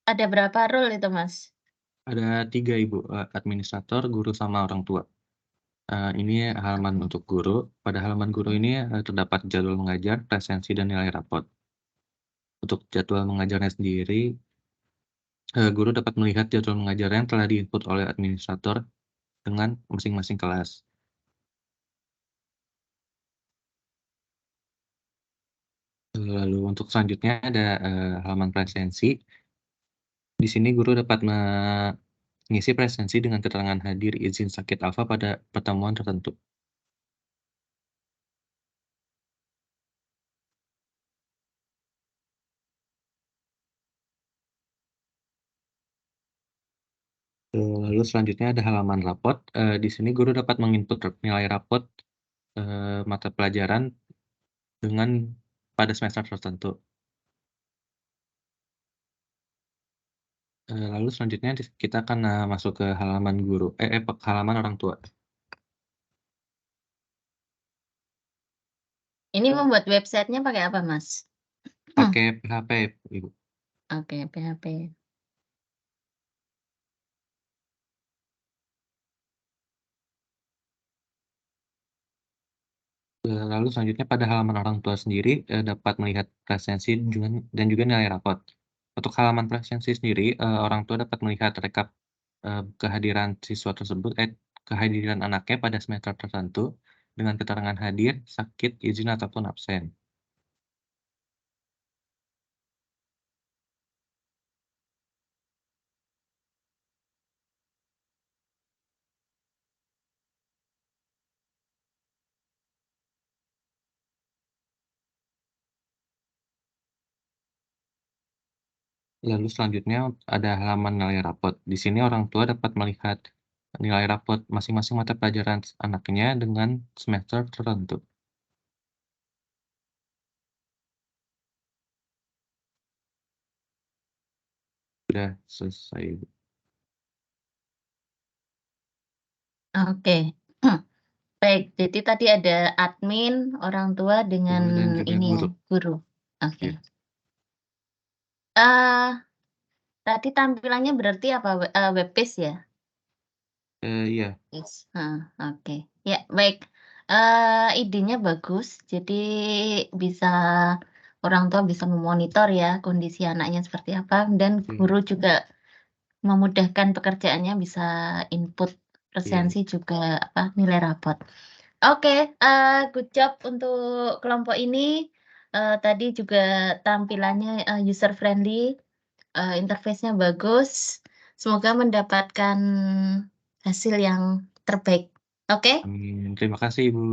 Ada berapa role itu, Mas? Ada 3 Ibu, administrator, guru, sama orang tua. Ini halaman untuk guru. Pada halaman guru ini terdapat jadwal mengajar, presensi, dan nilai rapot. Untuk jadwal mengajarnya sendiri, guru dapat melihat jadwal mengajar yang telah diinput oleh administrator dengan masing-masing kelas. Lalu untuk selanjutnya ada halaman presensi. Di sini guru dapat mengisi presensi dengan keterangan hadir izin sakit alfa pada pertemuan tertentu. Lalu selanjutnya ada halaman rapot. Di sini guru dapat menginput nilai rapot mata pelajaran dengan pada semester tertentu. Lalu selanjutnya kita akan masuk ke halaman guru, halaman orang tua. Ini membuat websitenya pakai apa, Mas? Pakai PHP, Ibu. Oke, PHP. Lalu selanjutnya pada halaman orang tua sendiri dapat melihat presensi dan juga nilai rapot. Untuk halaman presensi sendiri, orang tua dapat melihat rekap kehadiran siswa tersebut, kehadiran anaknya pada semester tertentu dengan keterangan hadir, sakit, izin ataupun absen. Lalu selanjutnya ada halaman nilai rapot. Di sini orang tua dapat melihat nilai rapot masing-masing mata pelajaran anaknya dengan semester tertentu. Sudah selesai. Oke. Baik, jadi tadi ada admin, orang tua dengan Dan juga ini guru. ya, guru. Oke. Iya. Tadi tampilannya berarti apa? Webpage ya? Iya. Yes. Oke. Ya, baik. Idenya bagus. Jadi bisa orang tua bisa memonitor ya kondisi anaknya seperti apa dan guru juga memudahkan pekerjaannya bisa input presensi juga nilai rapot. Oke, good job untuk kelompok ini. Tadi juga tampilannya user friendly, interface-nya bagus. Semoga mendapatkan hasil yang terbaik. Oke? Amin. Terima kasih, Ibu.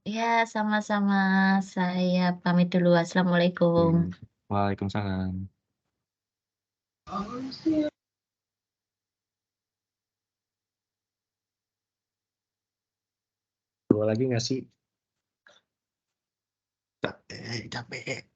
Ya, sama-sama. Saya pamit dulu. Assalamualaikum. Waalaikumsalam. Dua lagi nggak sih? Capek.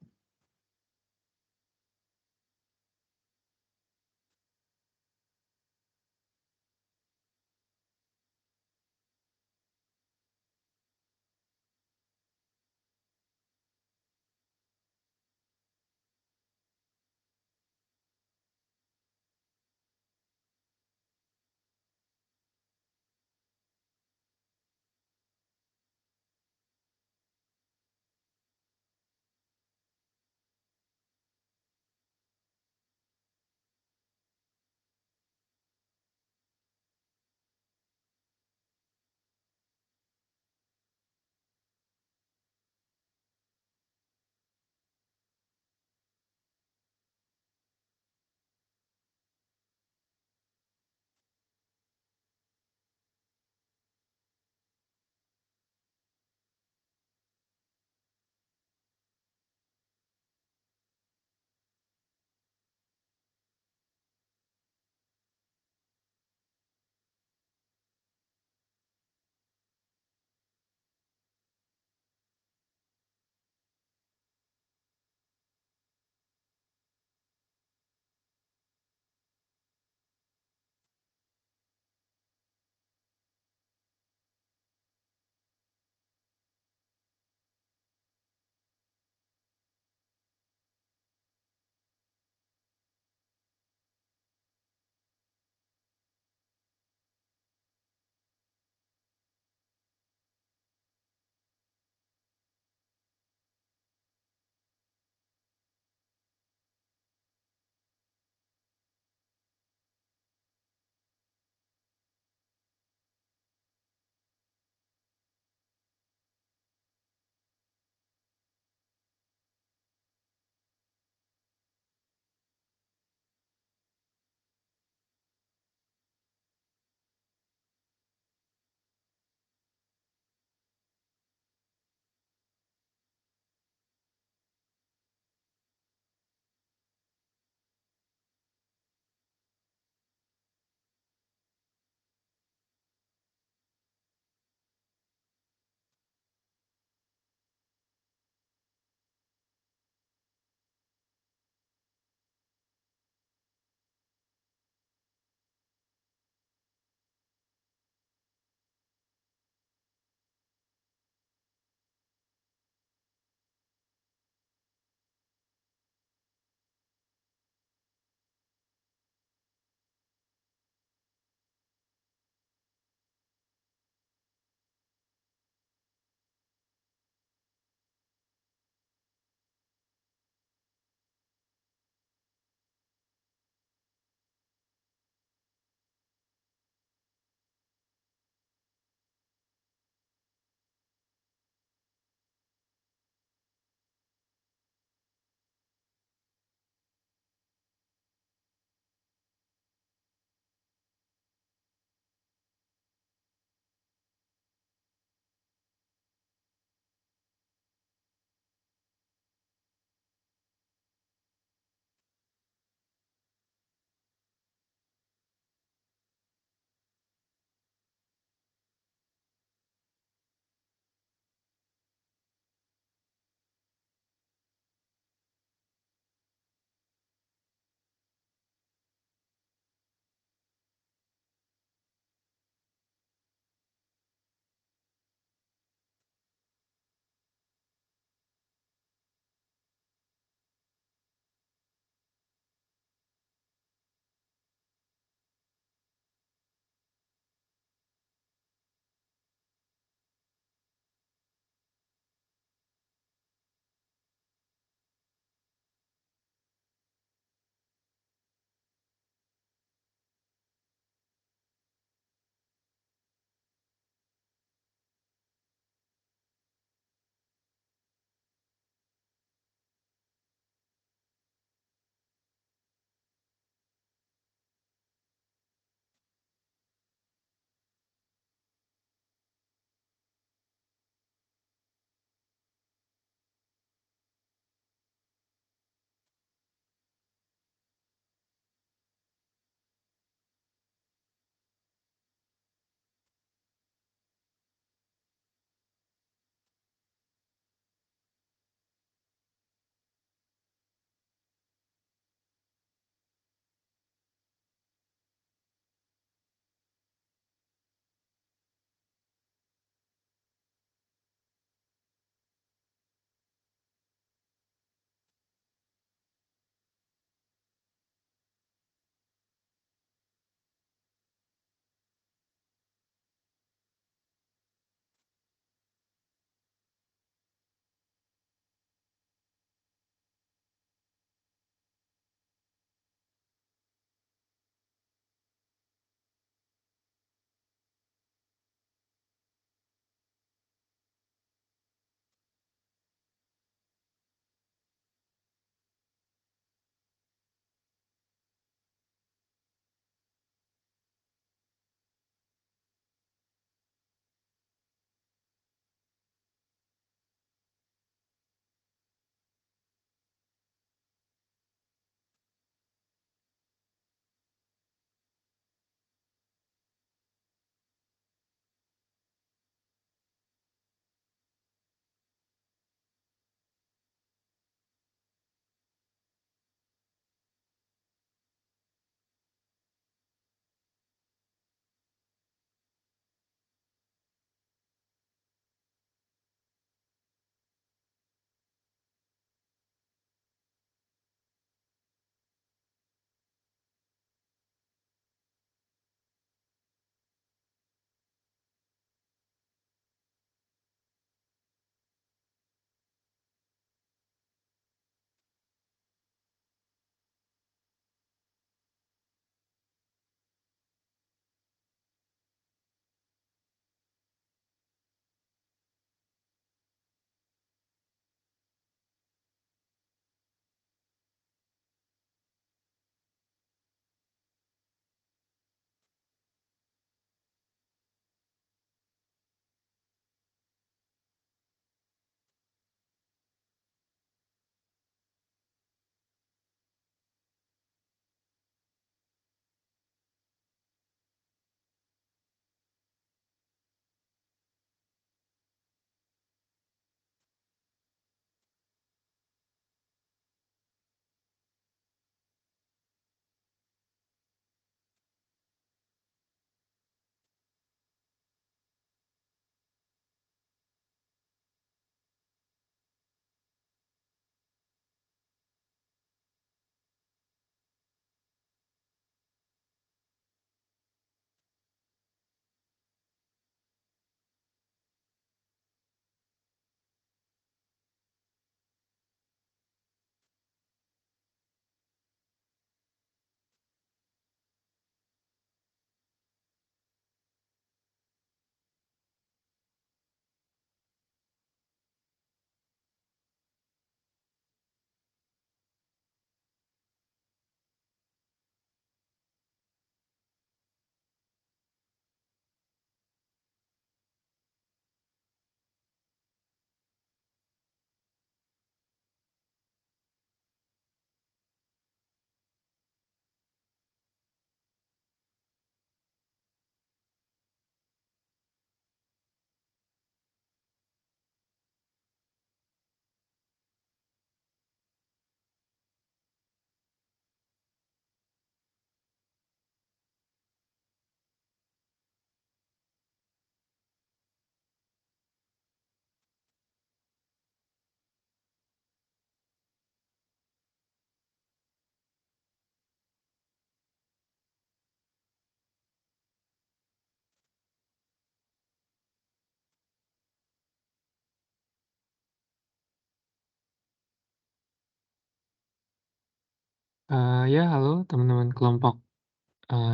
Ya, halo teman-teman kelompok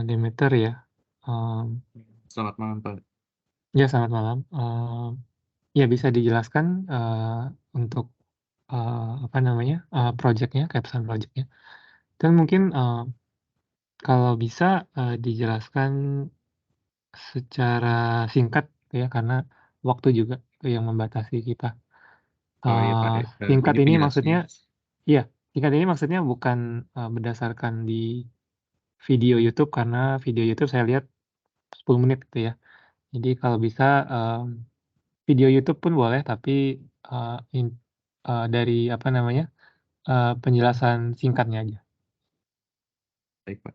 Demeter ya. Selamat malam, Pak. Ya, selamat malam. Ya, bisa dijelaskan untuk apa namanya proyeknya, capstone projectnya. Dan mungkin kalau bisa dijelaskan secara singkat ya, karena waktu juga itu yang membatasi kita. Oh iya, Pak. Singkat Ini ini penjelasannya. maksudnya, iya, singkat ini maksudnya bukan berdasarkan di video YouTube, karena video YouTube saya lihat 10 menit gitu ya. Jadi kalau bisa video YouTube pun boleh, tapi dari apa namanya penjelasan singkatnya aja. Baik, Pak.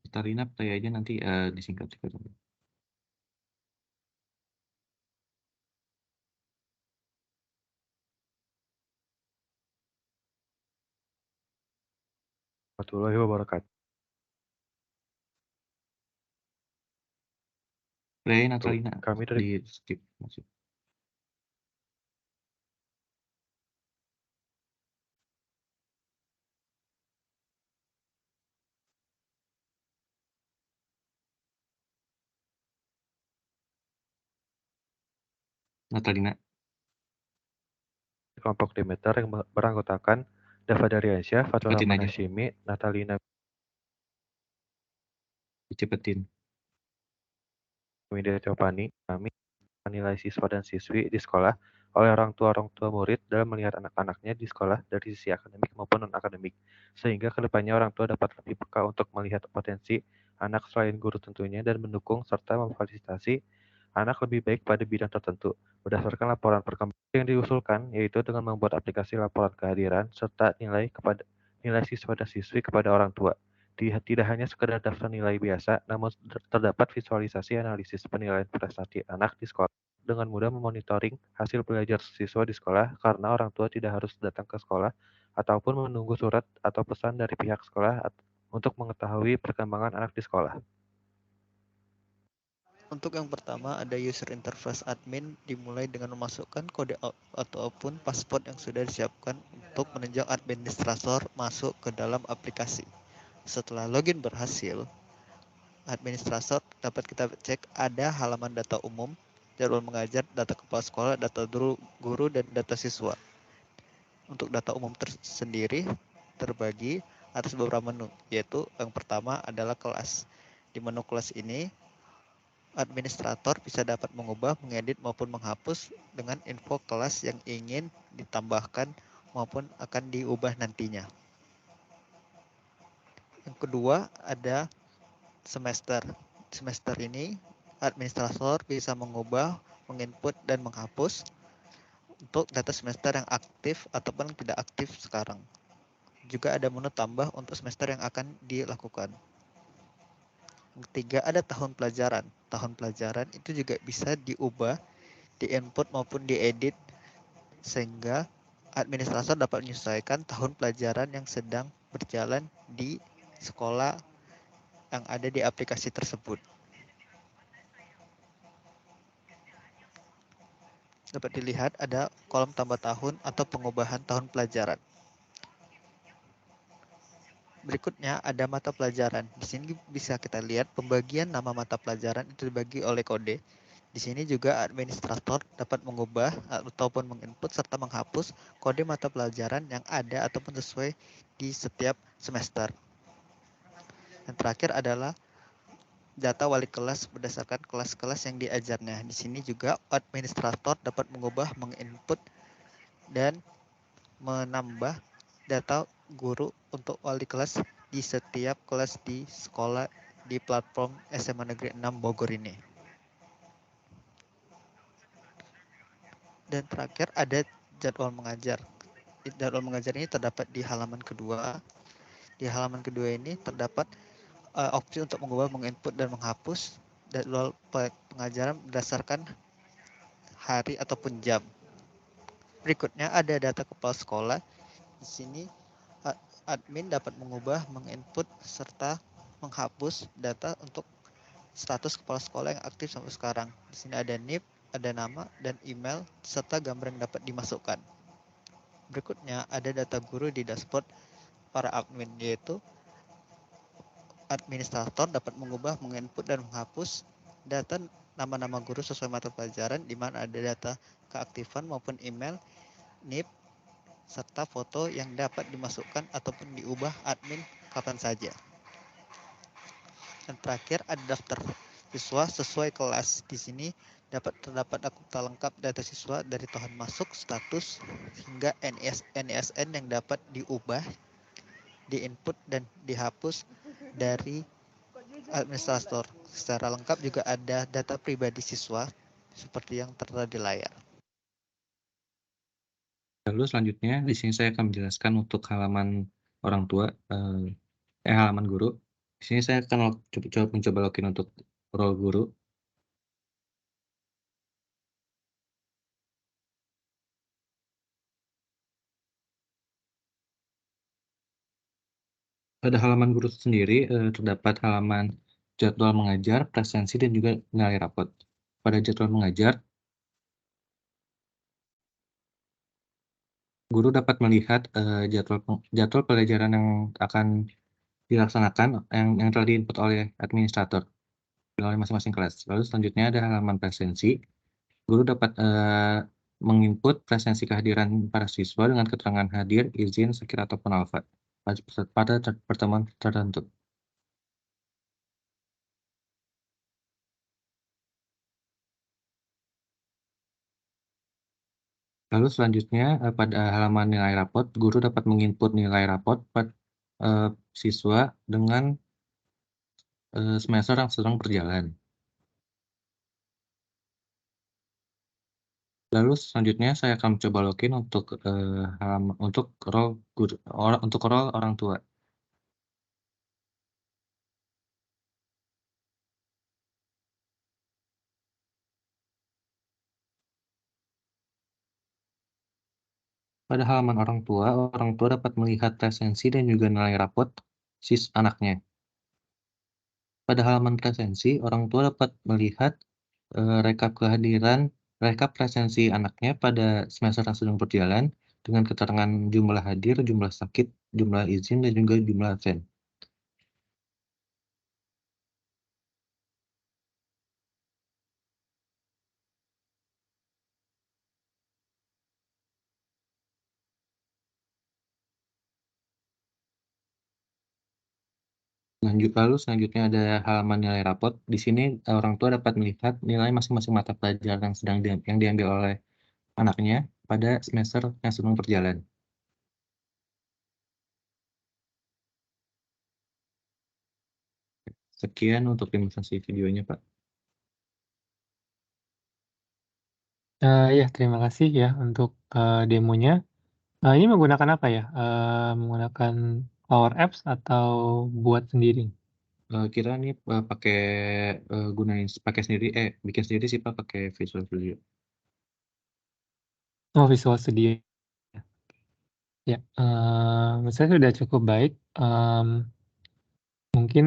Tarina play aja nanti disingkat-singkat. Warahmatullahi wabarakatuh. Play Natalina Kami dari di skip masuk. Natalina. kelompok Demeter yang beranggotakan Dava Daryansyah, Fatura Cepetin aja. Manashimi, Natalina Dicepetin. Widya Chopani. Kami menilai siswa dan siswi di sekolah oleh orang tua murid dalam melihat anak-anaknya di sekolah dari sisi akademik maupun non-akademik, sehingga kedepannya orang tua dapat lebih peka untuk melihat potensi anak selain guru tentunya dan mendukung serta memfasilitasi anak lebih baik pada bidang tertentu. Berdasarkan laporan perkembangan yang diusulkan, yaitu dengan membuat aplikasi laporan kehadiran serta nilai siswa dan siswi kepada orang tua. Tidak hanya sekedar daftar nilai biasa, namun terdapat visualisasi analisis penilaian prestasi anak di sekolah dengan mudah memonitoring hasil belajar siswa di sekolah karena orang tua tidak harus datang ke sekolah ataupun menunggu surat atau pesan dari pihak sekolah untuk mengetahui perkembangan anak di sekolah. Untuk yang pertama ada user interface admin dimulai dengan memasukkan kode ataupun password yang sudah disiapkan untuk menunjang administrator masuk ke dalam aplikasi. Setelah login berhasil, administrator dapat kita cek ada halaman data umum, jadwal mengajar, data kepala sekolah, data guru, dan data siswa. Untuk data umum tersendiri terbagi atas beberapa menu, yaitu yang pertama adalah kelas. Di menu kelas ini, administrator bisa dapat mengubah, mengedit, maupun menghapus dengan info kelas yang ingin ditambahkan maupun akan diubah nantinya. Yang kedua ada semester. Semester ini administrator bisa mengubah, menginput, dan menghapus untuk data semester yang aktif ataupun tidak aktif sekarang. Juga ada menu tambah untuk semester yang akan dilakukan. Yang ketiga ada tahun pelajaran. Tahun pelajaran itu juga bisa diubah, di-input maupun diedit sehingga administrator dapat menyesuaikan tahun pelajaran yang sedang berjalan di sekolah yang ada di aplikasi tersebut. Dapat dilihat ada kolom tambah tahun atau pengubahan tahun pelajaran. Berikutnya ada mata pelajaran. Di sini bisa kita lihat pembagian nama mata pelajaran itu dibagi oleh kode. Di sini juga administrator dapat mengubah ataupun menginput serta menghapus kode mata pelajaran yang ada ataupun sesuai di setiap semester. Yang terakhir adalah data wali kelas berdasarkan kelas-kelas yang diajarnya. Di sini juga administrator dapat mengubah, menginput, dan menambah data guru untuk wali kelas di setiap kelas di sekolah di platform SMA Negeri 6 Bogor ini. Dan terakhir ada jadwal mengajar. Jadwal mengajar ini terdapat di halaman kedua. Di halaman kedua ini terdapat opsi untuk mengubah, menginput, dan menghapus jadwal pengajaran berdasarkan hari ataupun jam. Berikutnya ada data kepala sekolah. Di sini admin dapat mengubah, menginput, serta menghapus data untuk status kepala sekolah yang aktif sampai sekarang. Di sini ada NIP, ada nama, dan email, serta gambar yang dapat dimasukkan. Berikutnya ada data guru di dashboard para admin, yaitu administrator dapat mengubah, menginput, dan menghapus data nama-nama guru sesuai mata pelajaran, di mana ada data keaktifan maupun email, NIP, serta foto yang dapat dimasukkan ataupun diubah admin kapan saja. Dan terakhir ada daftar siswa sesuai kelas. Di sini terdapat akta lengkap data siswa dari tahun masuk, status, hingga NISN yang dapat diubah, diinput, dan dihapus dari administrator. Secara lengkap juga ada data pribadi siswa seperti yang tertera di layar. Lalu selanjutnya di sini saya akan menjelaskan untuk halaman orang tua, halaman guru. Di sini saya akan mencoba login untuk role guru. Pada halaman guru sendiri terdapat halaman jadwal mengajar, presensi, dan juga nilai rapot. Pada jadwal mengajar, guru dapat melihat jadwal pelajaran yang akan dilaksanakan yang telah diinput oleh administrator oleh masing-masing kelas. Lalu selanjutnya ada halaman presensi. Guru dapat menginput presensi kehadiran para siswa dengan keterangan hadir, izin, sakit, ataupun alfa pada pertemuan tertentu. Lalu selanjutnya pada halaman nilai rapot, guru dapat menginput nilai rapot siswa dengan semester yang sedang berjalan. Lalu selanjutnya saya akan mencoba login untuk role orang tua. Pada halaman orang tua dapat melihat presensi dan juga nilai rapot anaknya. Pada halaman presensi, orang tua dapat melihat rekap presensi anaknya pada semester yang sedang berjalan dengan keterangan jumlah hadir, jumlah sakit, jumlah izin, dan juga jumlah absen. Lalu selanjutnya ada halaman nilai rapot. Di sini orang tua dapat melihat nilai masing-masing mata pelajaran yang diambil oleh anaknya pada semester yang sedang berjalan. Sekian untuk demonstrasi videonya, Pak. Ya, terima kasih ya untuk demonya. Ini menggunakan apa ya? Menggunakan Power Apps atau buat sendiri? Kira nih pakai bikin sendiri sih Pak, pakai Visual Studio. Oh, Visual Studio. Ya, menurut saya sudah cukup baik. Mungkin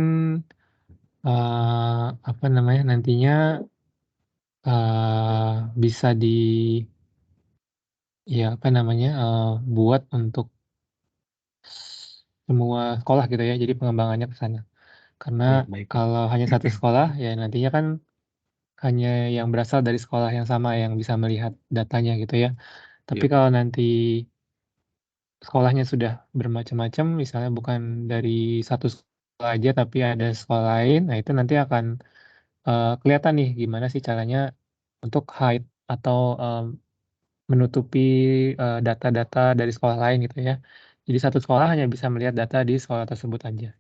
apa namanya nantinya bisa buat untuk semua sekolah gitu ya. Jadi pengembangannya ke sana. Karena Baik, Pak. kalau hanya satu sekolah ya nantinya kan hanya yang berasal dari sekolah yang sama yang bisa melihat datanya gitu ya. Tapi Iya. kalau nanti sekolahnya sudah bermacam-macam, misalnya bukan dari satu sekolah aja tapi ada sekolah lain, nah itu nanti akan kelihatan nih gimana sih caranya untuk hide atau menutupi data-data dari sekolah lain gitu ya. Jadi satu sekolah hanya bisa melihat data di sekolah tersebut aja.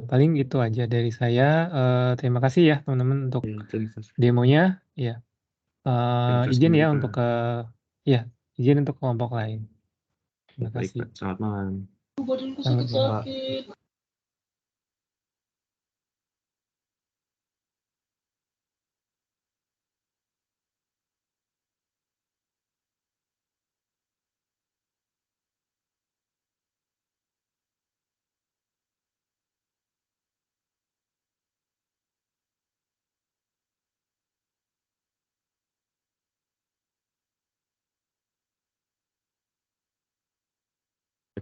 Paling itu aja dari saya. Terima kasih ya teman-teman untuk Ya, terima kasih. demonya. Ya, Terima kasih izin ya kembali, untuk Pak. izin untuk kelompok lain. Terima Baik, kasih. Pak. Selamat malam. Selamat malam.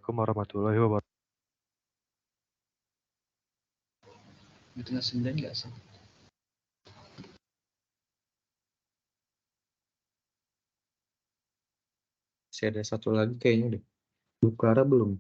Assalamualaikum warahmatullahi wabarakatuh. Itu 9 nggak sih? Masih ada satu lagi kayaknya deh. Bu Clara belum.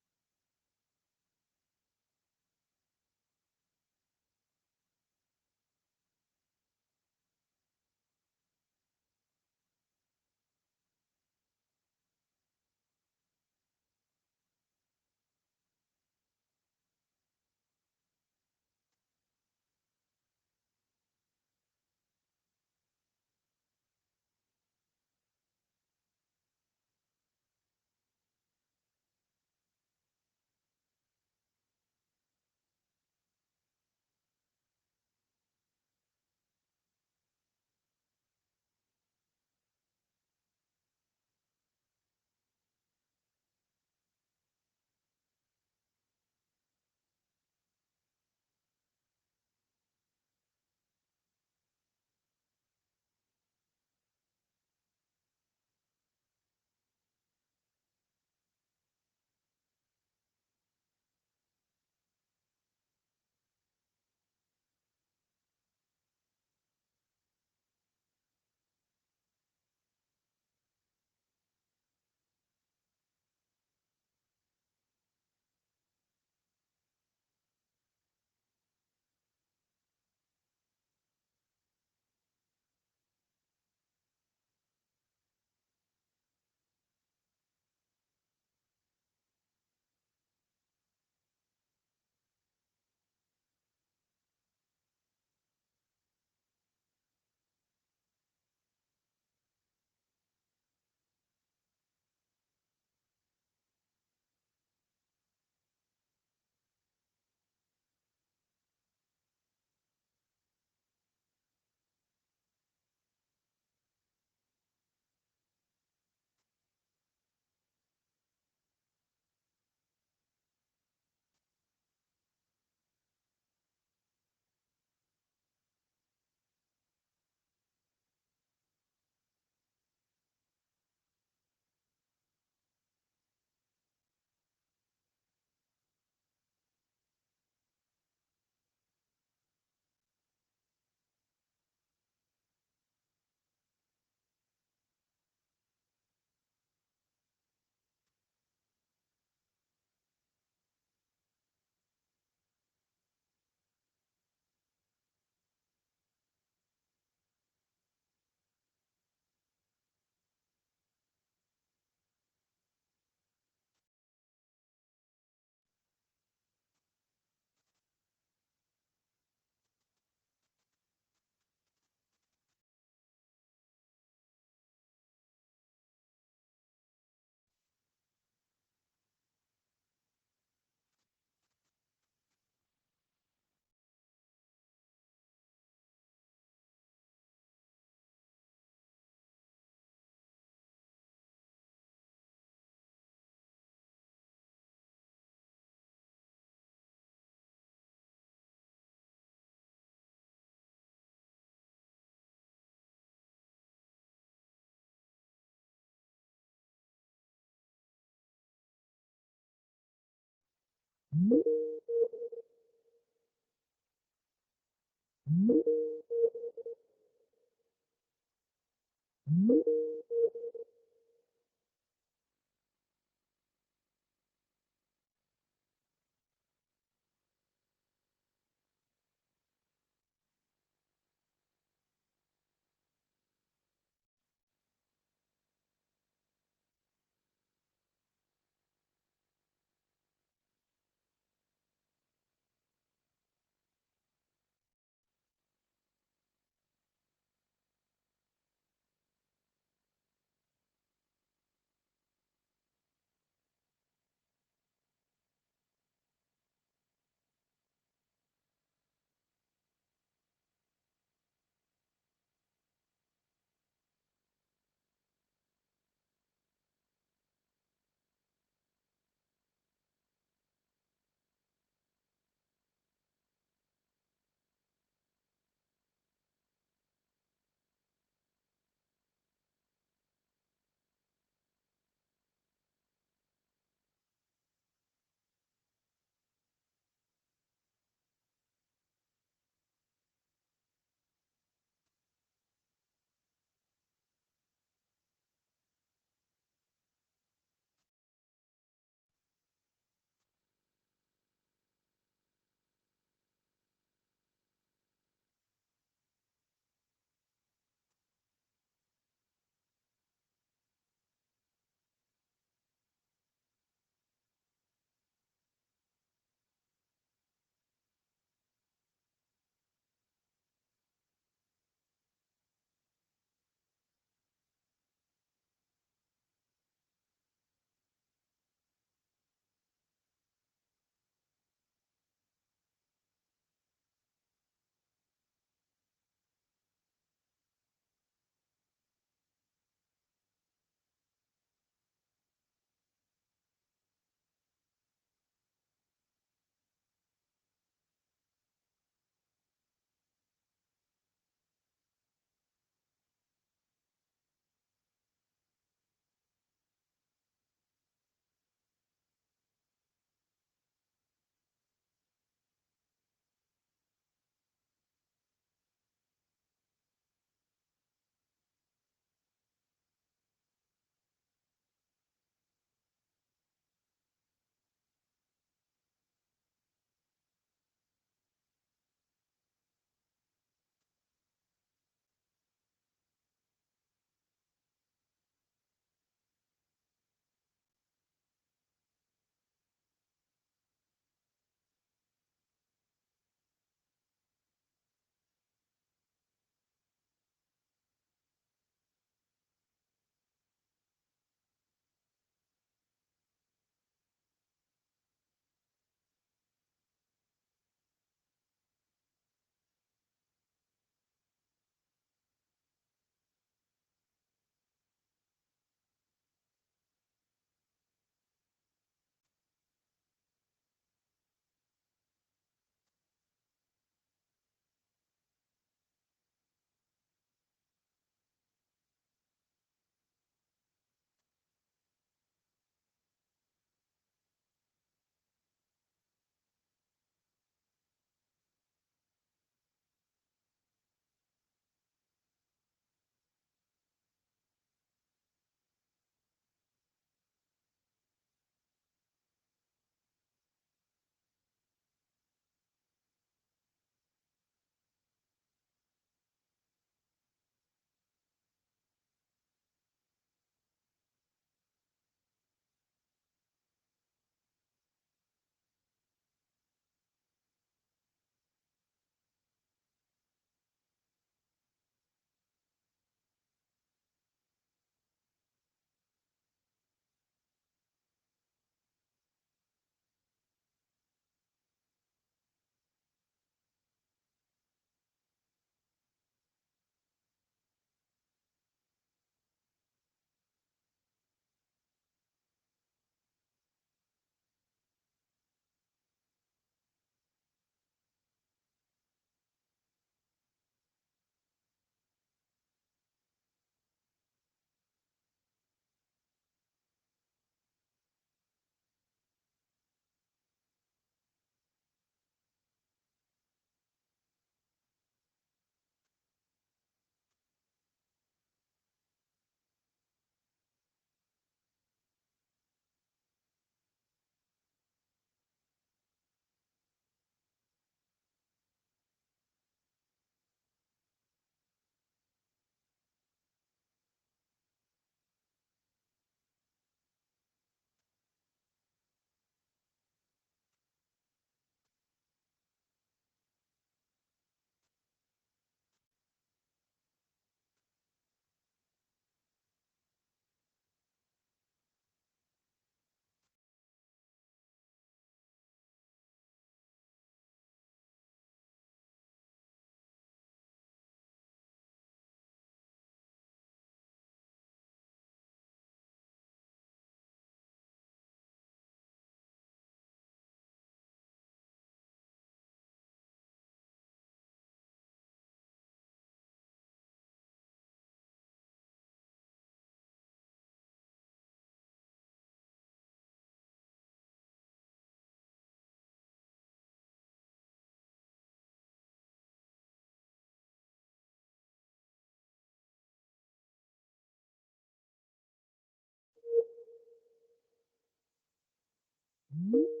Oke.